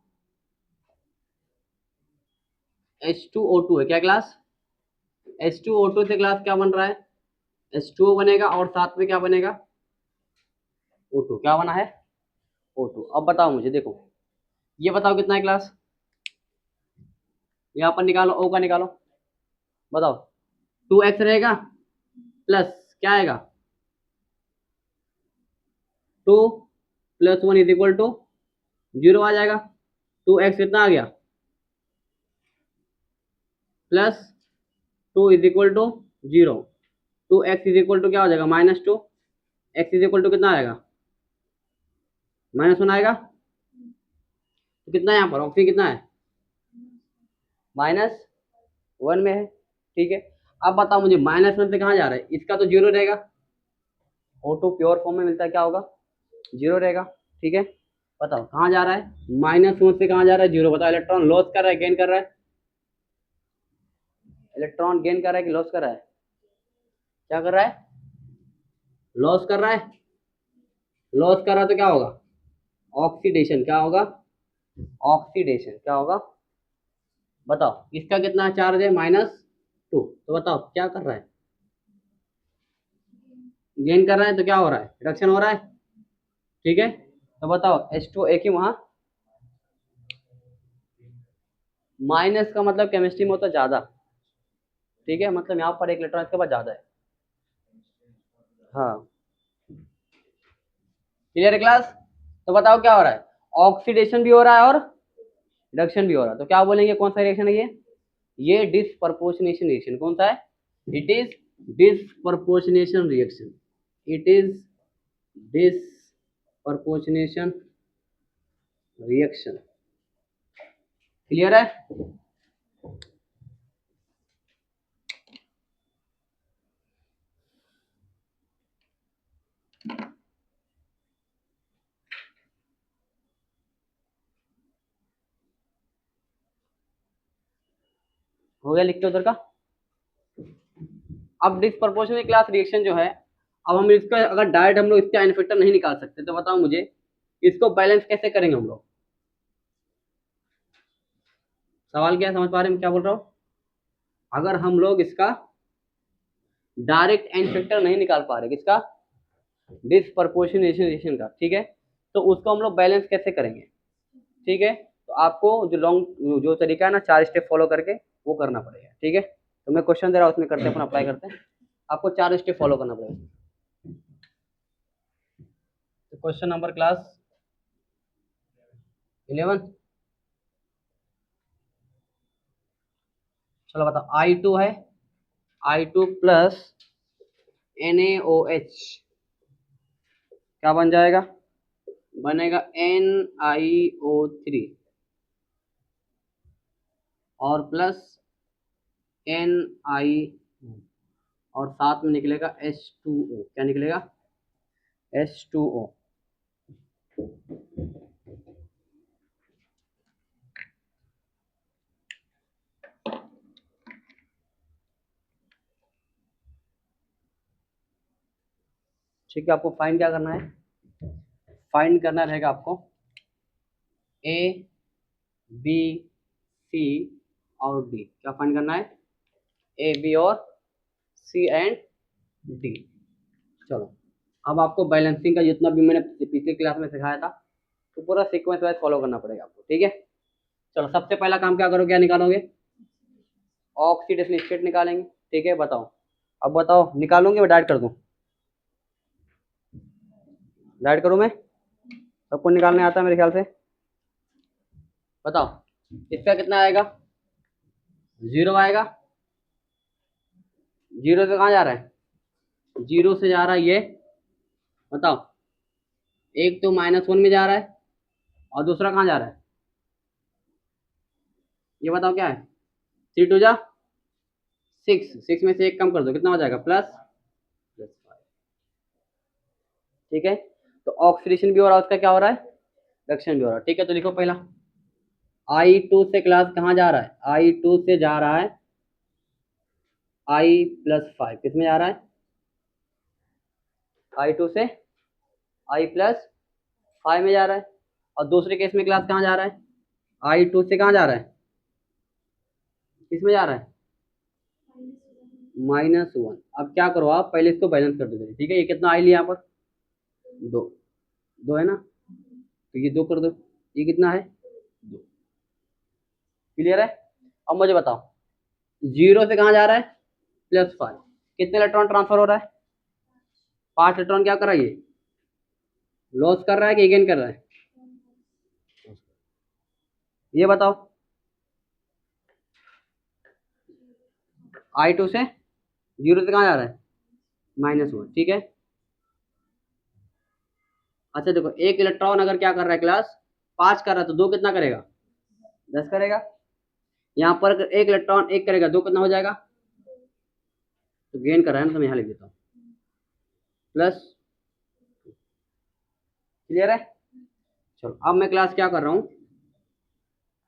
H2O2 है, क्या क्लास, H2O2 से क्लास क्या बन रहा है, H2O बनेगा और साथ में क्या बनेगा, O2, क्या बना है, O2। अब बताओ मुझे, देखो ये बताओ कितना है क्लास, यहाँ पर निकालो, O का निकालो, बताओ 2x रहेगा प्लस क्या आएगा, 2 प्लस 1 इज इक्वल टू 0 आ जाएगा, 2x कितना आ गया, plus 2 is equal to 0, 2x is equal to क्या हो जाएगा, -2, x इज इक्वल टू कितना आएगा, -1 आएगा, तो कितना है यहाँ पर ऑक्सीजन कितना है, -1 में है। ठीक है, अब बताओ मुझे -1 से कहाँ जा रहा है, इसका तो 0 रहेगा, O2 प्योर फॉर्म में मिलता है, क्या होगा 0 रहेगा। ठीक है, बताओ कहाँ जा रहा है, -1 से कहाँ जा रहा है 0, बताओ इलेक्ट्रॉन लॉस कर रहा है गेन कर रहा है, इलेक्ट्रॉन गेन कर रहा है कि लॉस कर रहा है, क्या कर रहा है, लॉस कर रहा है, लॉस कर रहा है तो क्या होगा, ऑक्सीडेशन, क्या होगा, ऑक्सीडेशन, क्या होगा, बताओ इसका कितना चार्ज है, -2, तो बताओ क्या कर रहा है, गेन कर रहा है, तो क्या हो रहा है, रिडक्शन हो रहा है। ठीक है, तो बताओ H2 एक ही वहां, माइनस का मतलब केमिस्ट्री में होता है ज्यादा। ठीक है, मतलब यहाँ पर एक इलेक्ट्रॉन इसके पास ज्यादा है। हाँ, क्लियर है क्लास। तो बताओ क्या हो रहा है, ऑक्सीडेशन भी हो रहा है और रिडक्शन भी हो रहा है, तो क्या बोलेंगे कौन सा रिएक्शन है ये डिसप्रपोर्शनेशन रिएक्शन, कौन सा है, it is disproportionation reaction, it is disproportionation reaction. Clear है। हो गया, लिखते उधर का। अब डिसप्रपोर्शनेट क्लास रिएक्शन जो है, अब हम इसका अगर डायरेक्ट हम लोग इसका एन फैक्टर नहीं निकाल सकते, तो बताओ मुझे इसको बैलेंस कैसे करेंगे हम लोग, सवाल क्या है, समझ पा रहे हैं क्या बोल रहा हूँ, अगर हम लोग इसका डायरेक्ट एन फैक्टर नहीं निकाल पा रहे, किसका, डिसप्रपोर्शनेशन रिएक्शन का, ठीक है, तो उसको हम लोग बैलेंस कैसे करेंगे। ठीक है, तो आपको जो लॉन्ग जो तरीका है ना 4 स्टेप फॉलो करके वो करना पड़ेगा। ठीक है, तो मैं क्वेश्चन दे रहा हूँ उसमें करते हैं, अपन अप्लाई करते हैं, आपको 4 स्टेप फॉलो करना पड़ेगा। तो क्वेश्चन नंबर क्लास 11, चलो बताओ, I2 है, I2 प्लस NaOH क्या बन जाएगा, बनेगा NiO3 और प्लस Ni और साथ में निकलेगा H2O, क्या निकलेगा, H2O। ठीक है, आपको फाइंड क्या करना है, फाइंड करना रहेगा आपको A B C और D, क्या फाइंड करना है, A B और C एंड D। चलो, अब आपको बैलेंसिंग का जितना भी मैंने पिछली क्लास में सिखाया था, तो पूरा सीक्वेंस वाइज फॉलो करना पड़ेगा आपको। ठीक है, चलो सबसे पहला काम क्या करोगे, क्या निकालोगे, ऑक्सीडेशन स्टेट निकालेंगे। ठीक है, बताओ, अब बताओ निकालूंगी मैं डायरेक्ट कर दूं, डायरेक्ट करूं मैं, सबको निकालने आता है मेरे ख्याल से, बताओ इसका कितना आएगा, 0 आएगा, 0 से कहाँ जा रहा है, 0 से जा रहा है ये, बताओ एक तो -1 में जा रहा है और दूसरा कहाँ जा रहा है, ये बताओ क्या है, 3 2 जा 6, 6 में से एक कम कर दो, कितना हो जाएगा, +5। ठीक है, तो ऑक्सीडेशन भी हो रहा है, उसका क्या हो रहा है, रिडक्शन भी हो रहा है। ठीक है, तो लिखो पहला, I2 से क्लास कहाँ जा रहा है, I2 से जा रहा है I+5, किस में जा रहा है, I2 से I+5 में जा रहा है, और दूसरे केस में क्लास कहाँ जा रहा है, I2 से कहाँ जा रहा है, किस में जा रहा है, -1। अब क्या करो आप, पहले इसको बैलेंस कर दो। ठीक है, ये कितना आई लिया यहाँ पर, 2, 2 है ना, तो ये 2 कर दो, ये कितना है, 2। क्लियर है। अब मुझे बताओ 0 से कहाँ जा रहा है, +5, कितने इलेक्ट्रॉन ट्रांसफर हो रहा है, 5 इलेक्ट्रॉन, क्या कर रहा है ये, लॉस कर रहा है कि गेन कर रहा है, ये बताओ, I2 से 0 से कहाँ जा रहा है, -1। ठीक है, अच्छा देखो, एक इलेक्ट्रॉन अगर क्या कर रहा है क्लास 5 कर रहा है तो दो कितना करेगा, 10 करेगा। यहाँ पर अगर एक इलेक्ट्रॉन एक करेगा दो कितना हो जाएगा, तो गेन कर रहा है ना, तो मैं यहाँ लिख देता हूँ प्लस। क्लियर है। चलो अब मैं क्लास क्या कर रहा हूँ,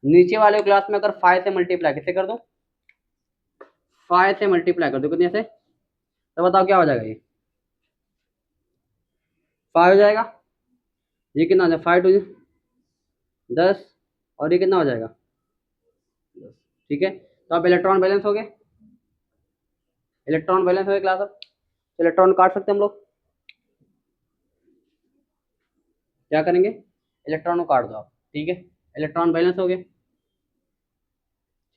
नीचे वाले क्लास में अगर 5 से मल्टीप्लाई किससे कर दूं, 5 से मल्टीप्लाई कर दो कितने से, तो बताओ क्या हो जाएगा, ये 5 हो जाएगा। ये कितना हो जाएगा, 5 2 10, और ये कितना हो जाएगा 10। ठीक है, तो अब इलेक्ट्रॉन बैलेंस हो गए, इलेक्ट्रॉन बैलेंस हो गए क्लास। अब इलेक्ट्रॉन काट सकते हैं हम लोग, क्या करेंगे, इलेक्ट्रॉन को काट दो आप। ठीक है, इलेक्ट्रॉन बैलेंस हो गए।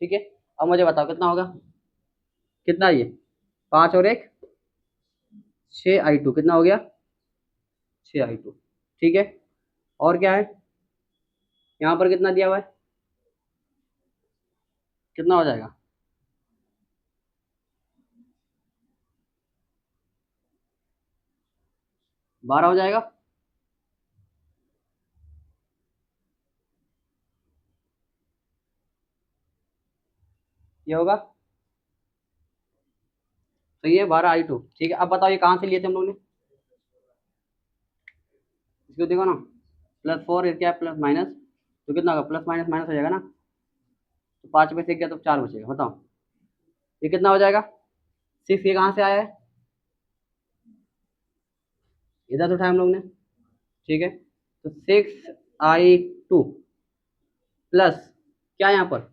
ठीक है, अब मुझे बताओ कितना होगा, कितना ये 5 और 1 6 I2 कितना हो गया, 6 I2। ठीक है, और क्या है, यहाँ पर कितना दिया हुआ है, कितना हो जाएगा, 12 हो जाएगा। ये होगा, तो ये 12 I2। ठीक है, अब बताओ ये कहाँ से लिए थे हम लोग ने, इसको देखो ना, +4 क्या है प्लस माइनस, तो कितना होगा, प्लस माइनस माइनस हो जाएगा ना, तो 5 में से गया तो 4 बचेगा। बताओ ये कितना हो जाएगा, 6, ये कहाँ से आया है, इधर से उठाया हम लोग ने। ठीक है, तो 6I2 प्लस क्या यहाँ पर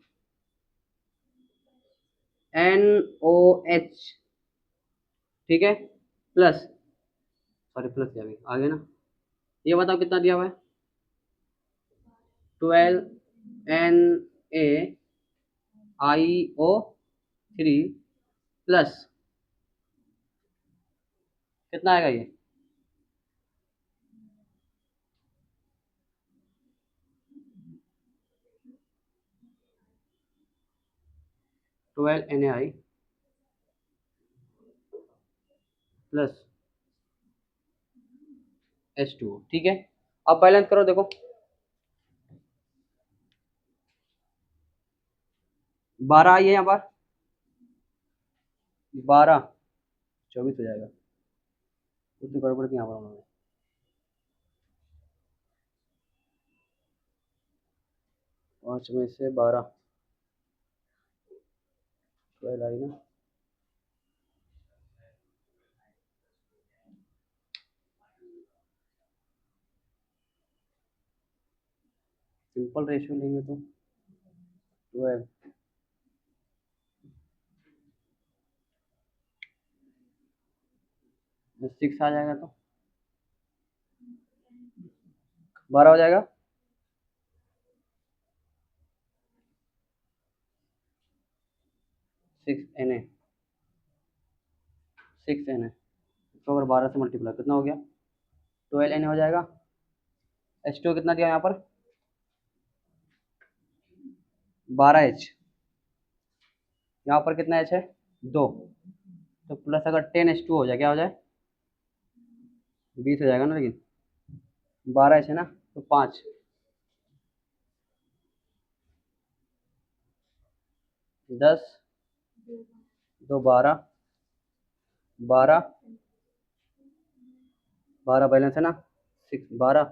NOH। ठीक है, प्लस, सॉरी प्लस क्या आ गया ना, ये बताओ कितना दिया हुआ है, 12NaIO3 प्लस कितना आएगा ये, NaI प्लस H2O। ठीक है, अब बैलेंस करो, देखो 12 आई है यहाँ पर, 12 24 हो जाएगा, उतनी गड़बड़ की यहाँ पर उन्होंने, 5 में से 12 12 आई ना, सिंपल रेशियो लेंगे तो 12 में 6 आ जाएगा, तो 12 हो जाएगा। 6Na 6Na, तो अगर 12 से मल्टीप्लाई कितना हो गया, 12Na हो जाएगा। H2 कितना दिया यहाँ पर, 12H, यहाँ पर कितना H है, 2, तो प्लस अगर 10H2 हो जाए क्या हो जाए, 20 हो जाएगा ना, लेकिन 12H है ना, तो 5, 10 2 12, 12 12 बैलेंस है ना, 6 12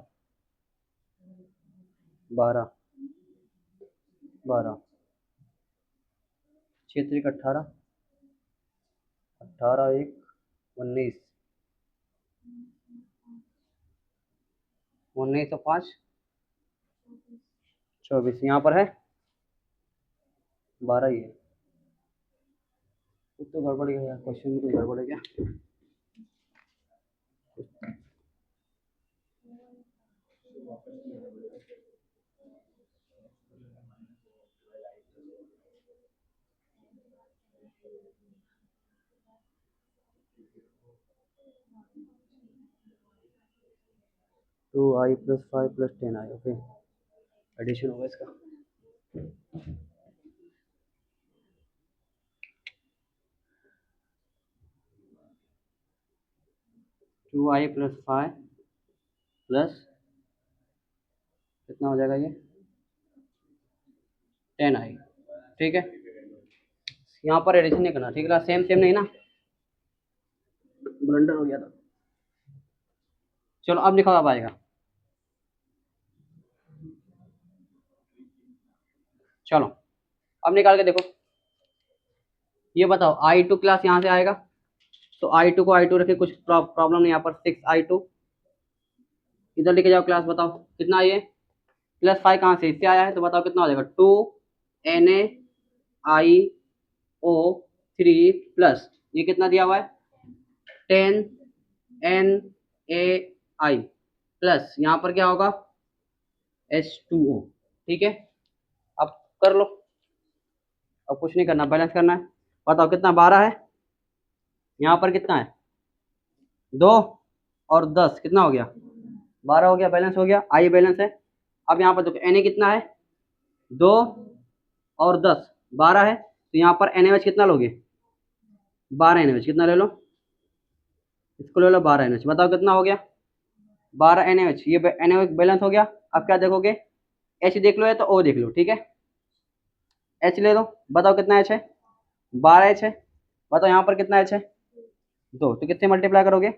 12 12, 6 3 18, 18 1 19, 19 तो 5 24, यहाँ पर है 12 ही है। कुछ तो गड़बड़ है क्वेश्चन में, कुछ गड़बड़ है क्या, 2I + 5 + 10I, ओके, एडिशन होगा इसका। 2I + 5 प्लस कितना हो जाएगा ये 10i। ठीक है, यहाँ पर एडिशन नहीं करना, ठीक है, सेम सेम नहीं ना, ब्लंडर हो गया था। चलो अब लिखो, अब आएगा। चलो अब निकाल के देखो, ये बताओ i2 क्लास यहाँ से आएगा, तो i2 को i2 रखे, कुछ प्रॉब्लम नहीं यहाँ पर। 6i2 इधर लेके जाओ क्लास, बताओ कितना ये प्लस 5 कहाँ से, इससे आया है, तो बताओ कितना हो जाएगा 2NaIO3 प्लस ये कितना दिया हुआ है 10NaI प्लस यहाँ पर क्या होगा H2O। ठीक है, अब कर लो, अब कुछ नहीं करना, बैलेंस करना है। बताओ कितना 12 है, यहाँ पर कितना है 2 और 10 कितना हो गया 12 हो गया, बैलेंस हो गया, आई बैलेंस है। अब यहाँ पर देखो Na कितना है 2 और 10 12 है, तो यहाँ पर NaOH कितना लोगे 12 NaOH, कितना ले लो, इसको ले लो 12 NaOH। बताओ कितना हो गया 12 NaOH, ये NaOH बैलेंस हो गया। अब क्या देखोगे, H देख लो या तो O देख लो। ठीक है, H ले लो, बताओ कितना H है 12 H है। बताओ यहाँ पर कितना H है 2, तो कितने मल्टीप्लाई करोगे,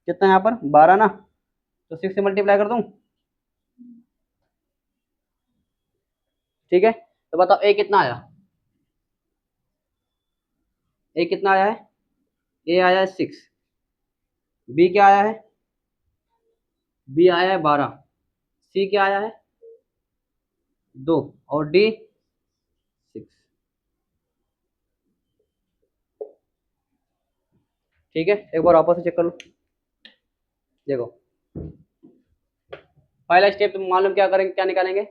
कितना यहाँ पर 12 ना, तो 6 से मल्टीप्लाई कर दूं। ठीक है, तो बताओ A कितना आया, A कितना आया है, A आया है 6, B क्या आया है, B आया है 12, C क्या आया है 2 और D 6। ठीक है, एक बार वापस से चेक कर लो। देखो पहला स्टेप तुम मालूम क्या करेंगे, क्या निकालेंगे,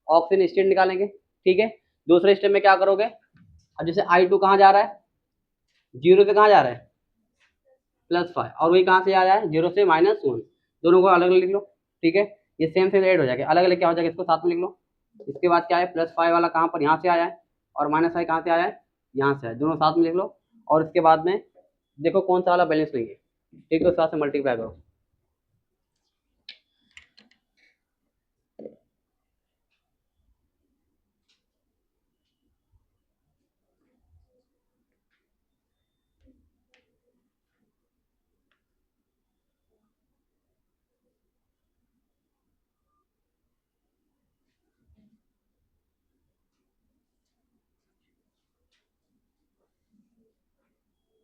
ऑक्सीजन स्टेट निकालेंगे। ठीक है, दूसरे स्टेप में क्या करोगे, अब जैसे I2 कहाँ जा रहा है 0 से कहाँ जा रहा है +5, और वही कहाँ से आ रहा है 0 से -1, दोनों को अलग अलग लिख लो। ठीक है, ये सेम सेम ऐड हो जाएगा, अलग अलग क्या हो जाएगा, इसको साथ में लिख लो। इसके बाद क्या है +5 वाला कहाँ पर यहाँ से आया है, और -5 कहाँ से आया है यहाँ से आया, दोनों साथ में लिख लो। और इसके बाद में देखो कौन सा वाला बैलेंस नहीं है, ठीक है, उस साथ से मल्टीप्लाई करो।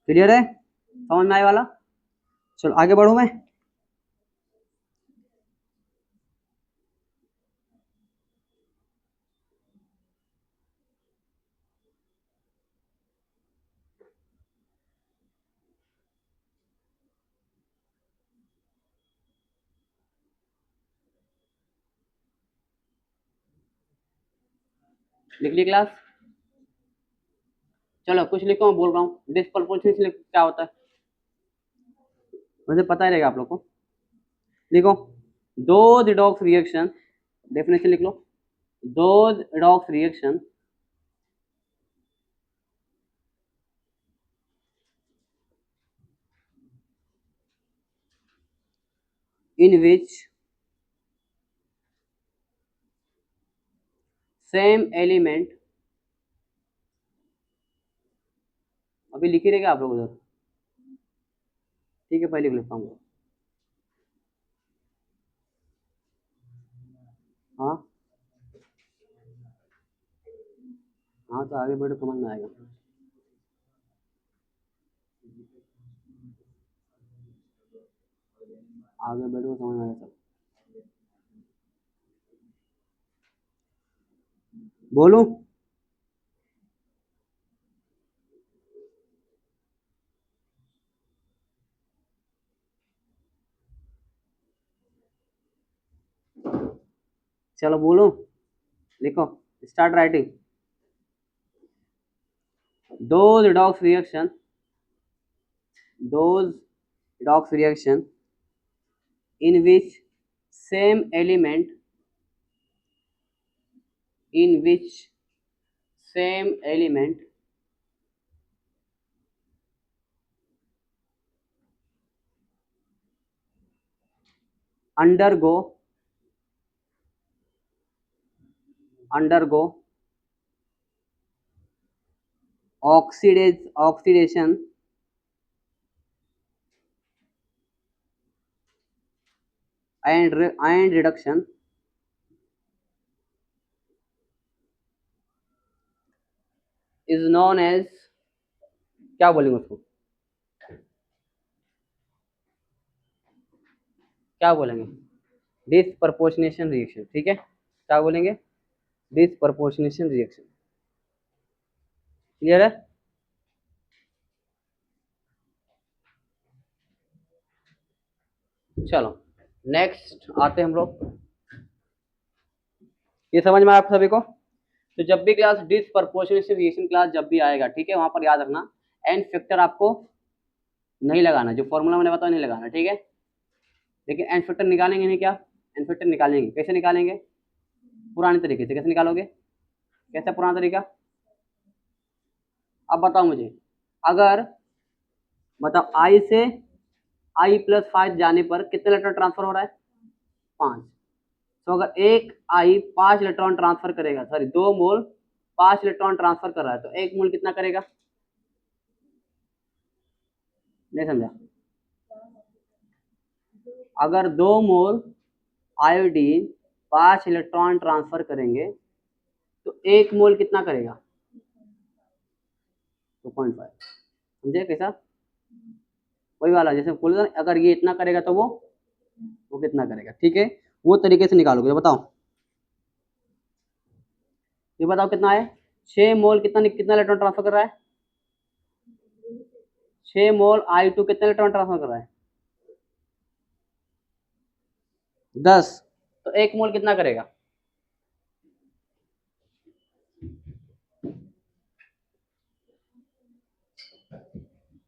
क्लियर है, समझ में आए वाला। चलो आगे बढ़ू मैं। लिख ली क्लास, चलो कुछ लिखो, मैं बोल रहा हूँ डिस्प्रपोर्शनेट क्या होता है, मुझे पता ही रहेगा आप लोग को। लिखो, दो रिडॉक्स रिएक्शन, डेफिनेशन लिख लो, दो redox reaction in which same element, अभी लिख ही रहेगा आप लोग उधर। ठीक है, पहले लिख लेता हूँ। हाँ हाँ, तो आगे बढ़ो, समझ में आएगा। आगे बढ़ो, समझ में आएगा सब। बोलूं, चलो बोलो, लिखो, start writing. those redox reaction those redox reaction in which same element in which same element undergo oxidation and reduction is known as, क्या बोलेंगे उसको, क्या बोलेंगे, डिसप्रपोर्शनेशन रिएक्शन। ठीक है, क्या बोलेंगे, डिसप्रपोर्शनेशन रिएक्शन। क्लियर है? चलो नेक्स्ट आते हैं हम लोग, ये समझ में आया आप सभी को? तो जब भी क्लास डिसप्रपोर्शनेशन रिएक्शन क्लास जब भी आएगा, ठीक है, वहां पर याद रखना एन फैक्टर आपको नहीं लगाना, जो फॉर्मूला मैंने बताया नहीं लगाना, ठीक है। लेकिन एन फैक्टर निकालेंगे नहीं, क्या एन फैक्टर निकालेंगे, कैसे निकालेंगे, पुराने तरीके से। कैसे निकालोगे, कैसे पुराना तरीका, अब बताओ मुझे, अगर बताओ आई से आई प्लस 5 जाने पर कितने इलेक्ट्रॉन ट्रांसफर हो रहा है, 5। तो अगर एक आई 5 इलेक्ट्रॉन ट्रांसफर करेगा, सॉरी 2 मोल 5 इलेक्ट्रॉन ट्रांसफर कर रहा है, तो 1 मोल कितना करेगा, नहीं समझा? अगर 2 मोल आयोडीन 5 इलेक्ट्रॉन ट्रांसफर करेंगे तो 1 मोल कितना करेगा, 2.5। समझे कैसा, वही वाला जैसे बोल, अगर ये इतना करेगा तो वो कितना करेगा, ठीक है, वो तरीके से निकालोगे। बताओ, ये बताओ कितना है, 6 मोल कितना कितना इलेक्ट्रॉन ट्रांसफर कर रहा है, 6 मोल I2 कितना इलेक्ट्रॉन ट्रांसफर कर रहा है, 10। तो 1 मोल कितना करेगा,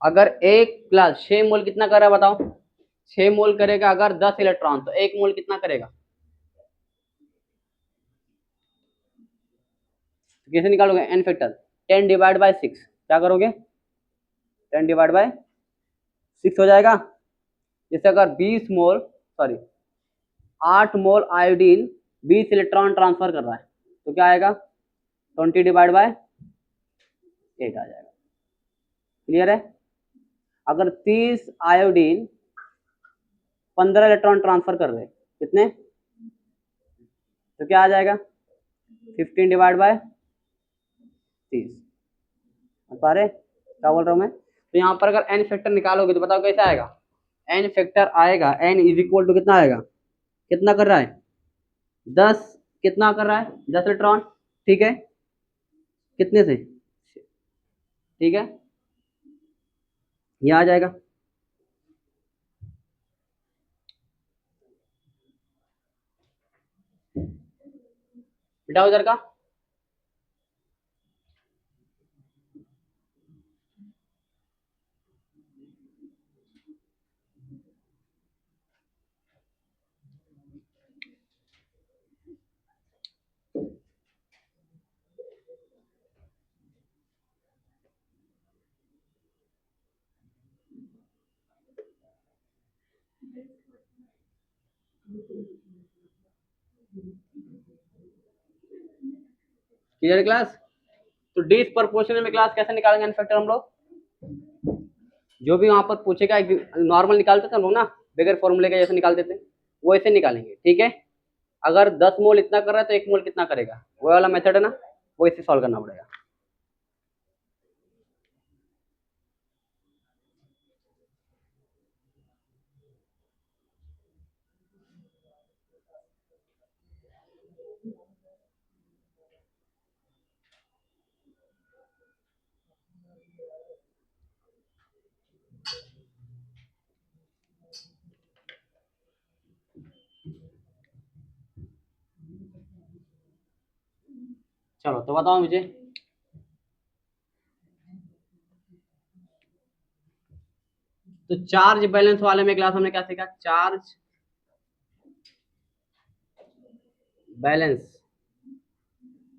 अगर एक ग्लास 6 मोल कितना कर रहा है बताओ, 6 मोल करेगा अगर 10 इलेक्ट्रॉन, तो 1 मोल कितना करेगा, तो कैसे निकालोगे, एन फैक्टर 10 डिवाइड बाय 6, क्या करोगे, 10 डिवाइड बाय 6 हो जाएगा। जैसे अगर 20 मोल सॉरी 8 मोल आयोडीन 20 इलेक्ट्रॉन ट्रांसफर कर रहा है, तो क्या आएगा, 20 डिवाइड बाय 8 आ जाएगा। क्लियर है? अगर 30 आयोडीन 15 इलेक्ट्रॉन ट्रांसफर कर रहे, कितने, तो क्या आ जाएगा, 15 डिवाइड बाय 30। पा क्या बोल रहा हूँ मैं? तो यहाँ पर अगर एन फैक्टर निकालोगे तो बताओ कैसे आएगा, एन फैक्टर आएगा, एन इज इक्वल टू कितना आएगा, कितना कर रहा है, 10, कितना कर रहा है, 10 इलेक्ट्रॉन, ठीक है, कितने से, ठीक है, ये आ जाएगा। बेटा उधर का, क्लियर क्लास? तो डिस्प्रपोर्शनेट में क्लास कैसे निकालेंगे एन फैक्टर हम लोग, जो भी वहां पर पूछेगा नॉर्मल निकालते थे हम लोग ना, बगैर फॉर्मूले के जैसे निकालते थे, वो ऐसे निकालेंगे, ठीक है। अगर 10 मोल इतना कर रहा है तो 1 मोल कितना करेगा, वो वाला मेथड है ना, वो इसे सॉल्व करना पड़ेगा। चलो तो बताओ मुझे, तो चार्ज बैलेंस वाले में क्लास हमने क्या सीखा, चार्ज बैलेंस,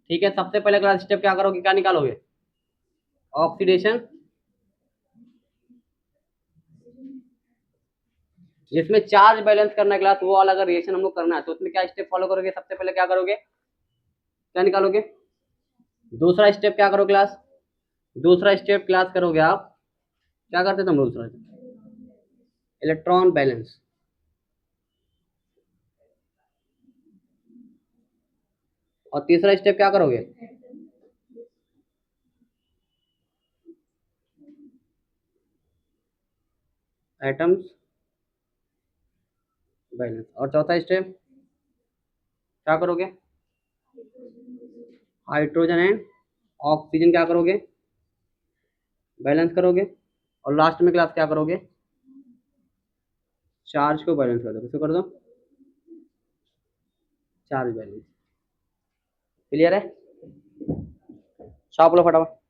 ठीक है। सबसे पहले क्लास स्टेप क्या करोगे, क्या निकालोगे, ऑक्सीडेशन जिसमें चार्ज बैलेंस करना है क्लास, वो वाला अगर रिएक्शन हम लोग करना है तो उसमें क्या स्टेप फॉलो करोगे? सबसे पहले क्या करोगे? क्या निकालोगे? दूसरा स्टेप क्या करो क्लास? दूसरा स्टेप क्लास करोगे आप, क्या करते तुम? दूसरा इलेक्ट्रॉन बैलेंस। और तीसरा स्टेप क्या करोगे? Atoms balance. और चौथा स्टेप क्या करोगे? हाइड्रोजन एंड ऑक्सीजन क्या करोगे? बैलेंस करोगे। और लास्ट में क्लास क्या करोगे? चार्ज को बैलेंस कर दो। किसको कर दो? Charge balance. क्लियर है? छाप लो फटाफट।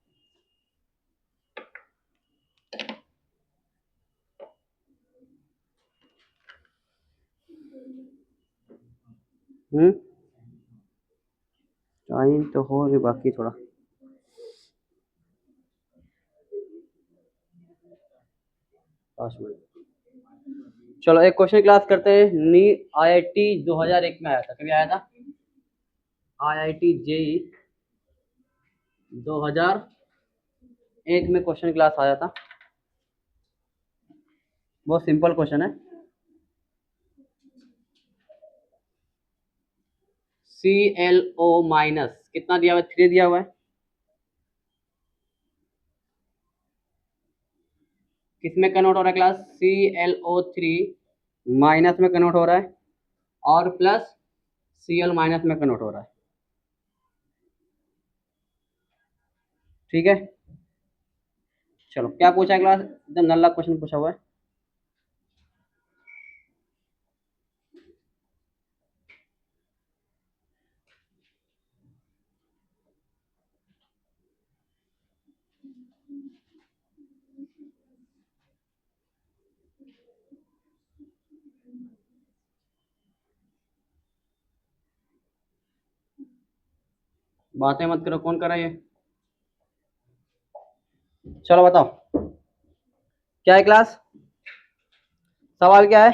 टाइम तो हो रही बाकी थोड़ा। चलो एक क्वेश्चन क्लास करते हैं। नी IIT 2001 में आया था। कभी आया था? IIT JEE 2001 में क्वेश्चन क्लास आया था। बहुत सिंपल क्वेश्चन है। ClO माइनस कितना दिया हुआ है? 3 दिया हुआ है। किसमें कन्वर्ट हो रहा है क्लास? ClO3 माइनस में कन्वर्ट हो रहा है और प्लस Cl माइनस में कन्वर्ट हो रहा है। ठीक है, चलो क्या पूछा है क्लास? एकदम नल्ला क्वेश्चन पूछा हुआ है। बातें मत करो, कौन कर रहा है ये? चलो बताओ क्या है क्लास? सवाल क्या है?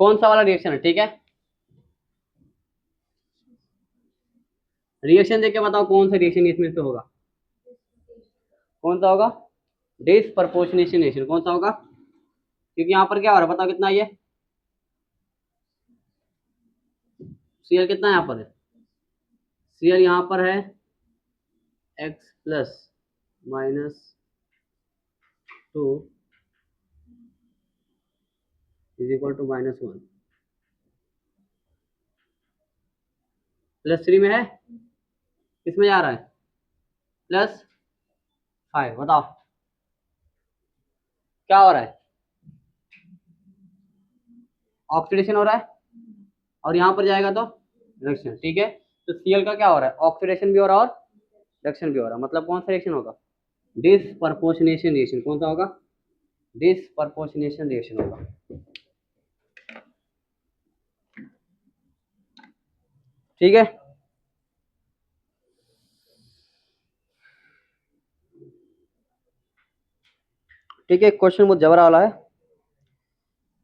कौन सा वाला रिएक्शन है? ठीक है, रिएक्शन देख के बताओ कौन सा रिएक्शन इसमें से होगा। कौन सा होगा? Disproportionation reaction. कौन सा होगा? क्योंकि यहाँ पर क्या हो रहा है बताओ, कितना ये Cl कितना यहाँ पर है? Cl यहाँ पर है x plus minus 2 is equal to -1 +3 में है। किसमें जा रहा है? +5। बताओ क्या हो रहा है? ऑक्सीडेशन हो रहा है और यहाँ पर जाएगा तो रिडक्शन। ठीक है, तो Cl का क्या हो रहा है? ऑक्सीडेशन भी हो रहा है और रिडक्शन भी हो रहा है। मतलब कौन सा रिएक्शन होगा? Disproportionation reaction. कौन सा होगा? डिसप्रपोर्शनेशन रिएक्शन होगा। ठीक है, ठीक है। क्वेश्चन बहुत जबरा वाला है,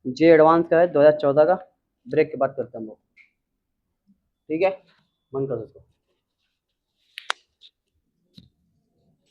जे एडवांस का है 2014 का। ब्रेक के बाद करते हैं हम लोग। ठीक है, बंद कर दो।